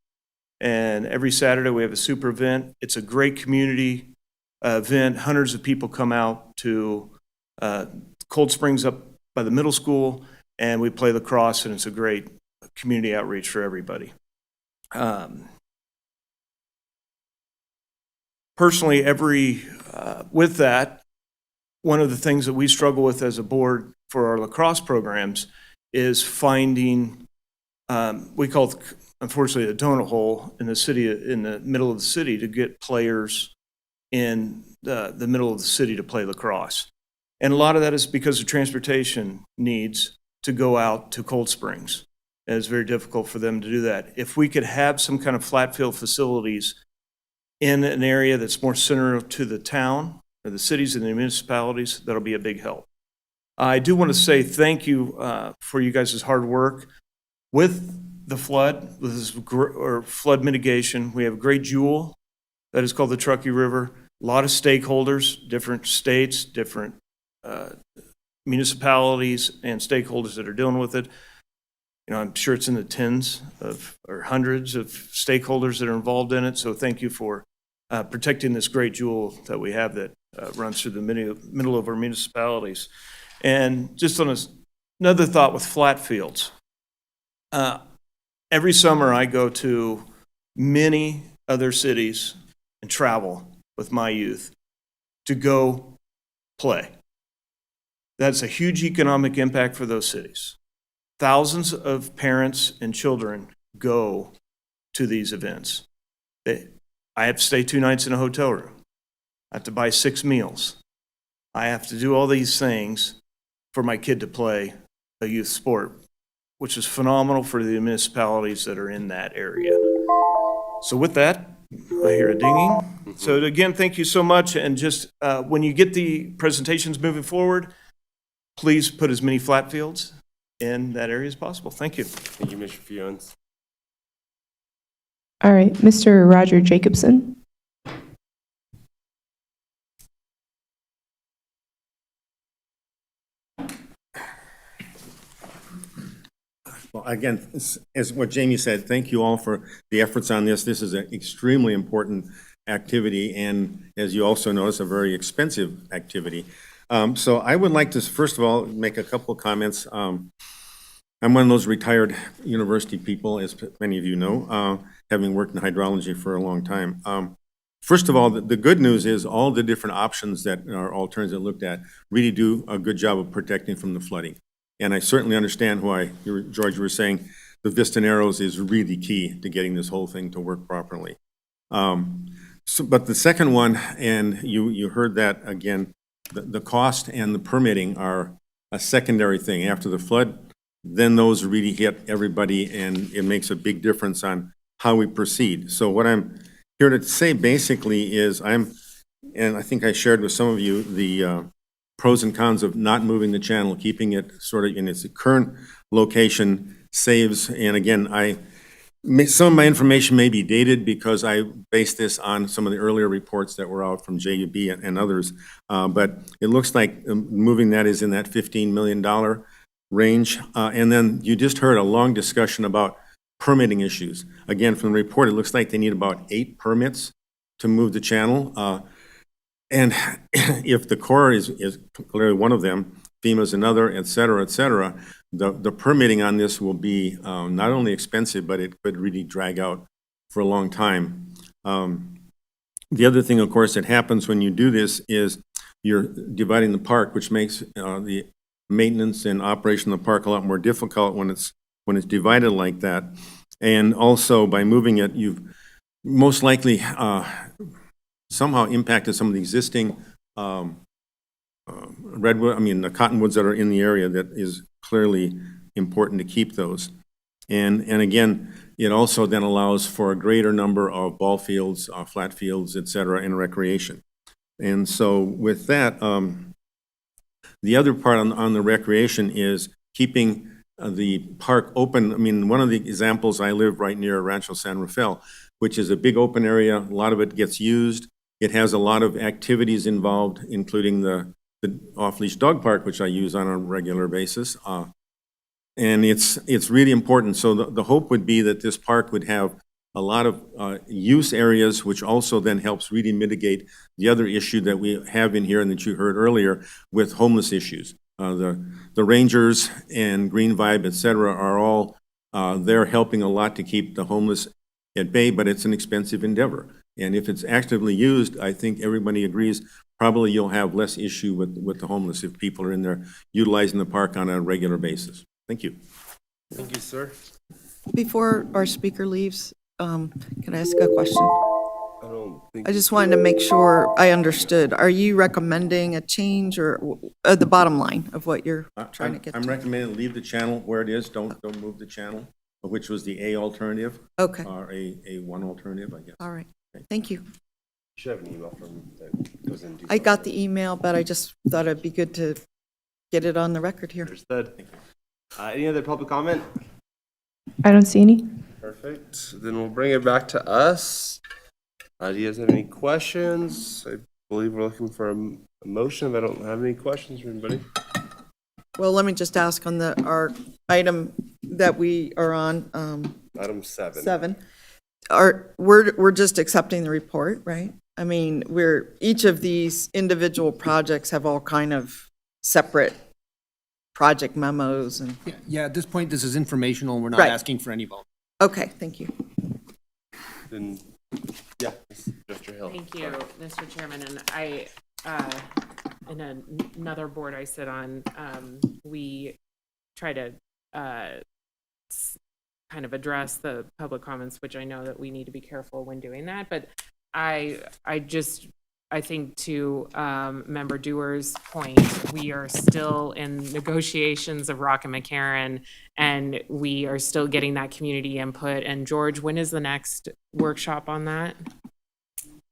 S13: and every Saturday we have a super event. It's a great community event. Hundreds of people come out to Cold Springs up by the middle school, and we play lacrosse, and it's a great community outreach for everybody. Personally, with that, one of the things that we struggle with as a board for our lacrosse programs is finding, we call it, unfortunately, a donut hole in the middle of the city to get players in the middle of the city to play lacrosse. And a lot of that is because of transportation needs to go out to Cold Springs. And it's very difficult for them to do that. If we could have some kind of flat field facilities in an area that's more central to the town, or the cities and the municipalities, that'll be a big help. I do want to say thank you for you guys' hard work with the flood, or flood mitigation. We have a great jewel that is called the Truckee River. A lot of stakeholders, different states, different municipalities and stakeholders that are dealing with it. I'm sure it's in the tens or hundreds of stakeholders that are involved in it. So thank you for protecting this great jewel that we have that runs through the middle of our municipalities. And just on another thought with flat fields. Every summer I go to many other cities and travel with my youth to go play. That's a huge economic impact for those cities. Thousands of parents and children go to these events. I have to stay 2 nights in a hotel room. I have to buy 6 meals. I have to do all these things for my kid to play a youth sport, which is phenomenal for the municipalities that are in that area. So with that, I hear a dinging. So again, thank you so much. And just when you get the presentations moving forward, please put as many flat fields in that area as possible. Thank you.
S1: Thank you, Mr. Fewens.
S6: All right, Mr. Roger Jacobson.
S14: Well, again, as what Jamie said, thank you all for the efforts on this. This is an extremely important activity, and as you also notice, a very expensive activity. So I would like to, first of all, make a couple of comments. I'm one of those retired university people, as many of you know, having worked in hydrology for a long time. First of all, the good news is all the different options that are alternatives looked at really do a good job of protecting from the flooding. And I certainly understand why, George, you were saying the Vista Narrows is really key to getting this whole thing to work properly. But the second one, and you heard that again, the cost and the permitting are a secondary thing. After the flood, then those really hit everybody, and it makes a big difference on how we proceed. So what I'm here to say basically is and I think I shared with some of you the pros and cons of not moving the channel, keeping it sort of in its current location saves. And again, some of my information may be dated because I based this on some of the earlier reports that were out from JUB and others. But it looks like moving that is in that $15 million range. And then you just heard a long discussion about permitting issues. Again, from the report, it looks like they need about 8 permits to move the channel. And if the Corps is clearly one of them, FEMA's another, et cetera, the permitting on this will be not only expensive, but it could really drag out for a long time. The other thing, of course, that happens when you do this is you're dividing the park, which makes the maintenance and operation of the park a lot more difficult when it's divided like that. And also, by moving it, you've most likely somehow impacted some of the existing the cottonwoods that are in the area. That is clearly important to keep those. And again, it also then allows for a greater number of ball fields, flat fields, et cetera, in recreation. And so with that, the other part on the recreation is keeping the park open. I mean, one of the examples, I live right near Rancho San Rafael, which is a big open area. A lot of it gets used. It has a lot of activities involved, including the off-leash dog park, which I use on a regular basis. And it's really important. So the hope would be that this park would have a lot of use areas, which also then helps really mitigate the other issue that we have in here and that you heard earlier with homeless issues. The rangers and Green Vibe, et cetera, are all they're helping a lot to keep the homeless at bay, but it's an expensive endeavor. And if it's actively used, I think everybody agrees, probably you'll have less issue with the homeless if people are in there utilizing the park on a regular basis. Thank you.
S1: Thank you, sir.
S11: Before our speaker leaves, can I ask a question?
S1: I don't think.
S11: I just wanted to make sure I understood. Are you recommending a change or the bottom line of what you're trying to get to?
S14: I'm recommending leave the channel where it is. Don't move the channel, which was the A alternative.
S11: Okay.
S14: Or a one alternative, I guess.
S11: All right. Thank you.
S1: You should have an email from that goes into.
S11: I got the email, but I just thought it'd be good to get it on the record here.
S1: Understood. Any other public comment?
S6: I don't see any.
S1: Perfect. Then we'll bring it back to us. Do you guys have any questions? I believe we're looking for a motion. If I don't have any questions for anybody.
S11: Well, let me just ask on our item that we are on.
S1: Item 7.
S11: 7. We're just accepting the report, right? I mean, each of these individual projects have all kind of separate project memos and.
S7: Yeah, at this point, this is informational. We're not
S11: Right.
S7: asking for any vote.
S11: Okay, thank you.
S1: Then, yeah, Mr. Hill.
S10: Thank you, Mr. Chairman. And I, in another board I sit on, we try to kind of address the public comments, which I know that we need to be careful when doing that. But I think to Member Dewar's point, we are still in negotiations of Rock and McCarran, and we are still getting that community input. And George, when is the next workshop on that?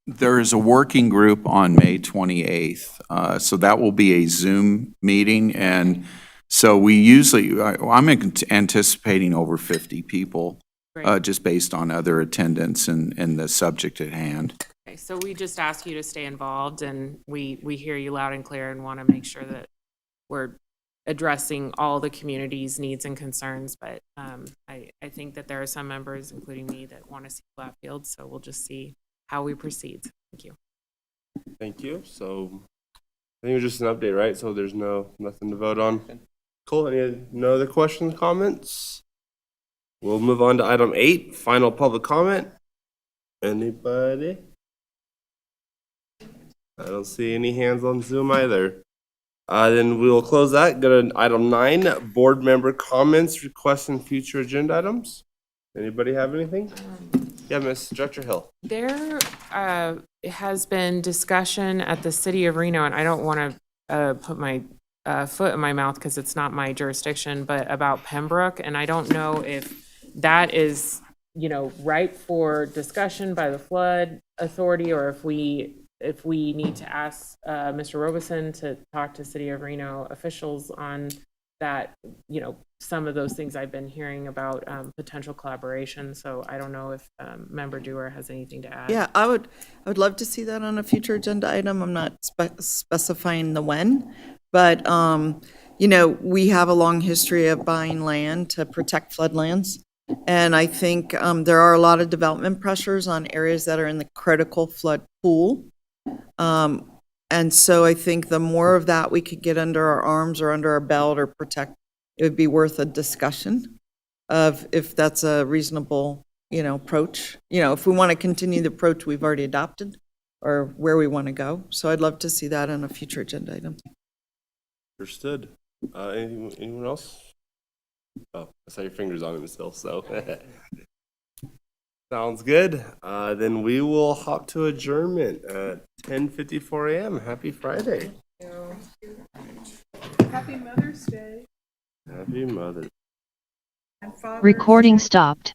S8: There is a working group on May 28th, so that will be a Zoom meeting, and so we usually, I'm anticipating over 50 people,
S10: Great.
S8: just based on other attendance and the subject at hand.
S10: Okay, so we just ask you to stay involved, and we hear you loud and clear and want to make sure that we're addressing all the community's needs and concerns. But I think that there are some members, including me, that want to see Flatfield, so we'll just see how we proceed. Thank you.
S1: Thank you. So I think it was just an update, right? So there's nothing to vote on. Cool. No other questions, comments? We'll move on to item 8, final public comment. Anybody? I don't see any hands on Zoom either. Then we will close that. Go to item 9, board member comments, requests, and future agenda items. Anybody have anything? Yeah, Ms. Director Hill.
S10: There has been discussion at the city of Reno, and I don't want to put my foot in my mouth because it's not my jurisdiction, but about Pembroke, and I don't know if that is, ripe for discussion by the flood authority, or if we need to ask Mr. Robeson to talk to City of Reno officials on that, some of those things I've been hearing about potential collaboration. So I don't know if Member Dewar has anything to add.
S11: Yeah, I would love to see that on a future agenda item. I'm not specifying the when, but, we have a long history of buying land to protect floodlands. And I think there are a lot of development pressures on areas that are in the critical flood pool. And so I think the more of that we could get under our arms or under our belt or protect, it would be worth a discussion of if that's a reasonable, approach. If we want to continue the approach we've already adopted or where we want to go. So I'd love to see that on a future agenda item.
S1: Understood. Anyone else? Oh, I saw your fingers on it still, so. Sounds good. Then we will hop to adjournment at 10:54 a.m. Happy Friday.
S3: Happy Mother's Day.
S1: Happy Mother's
S3: And Father's
S15: Recording stopped.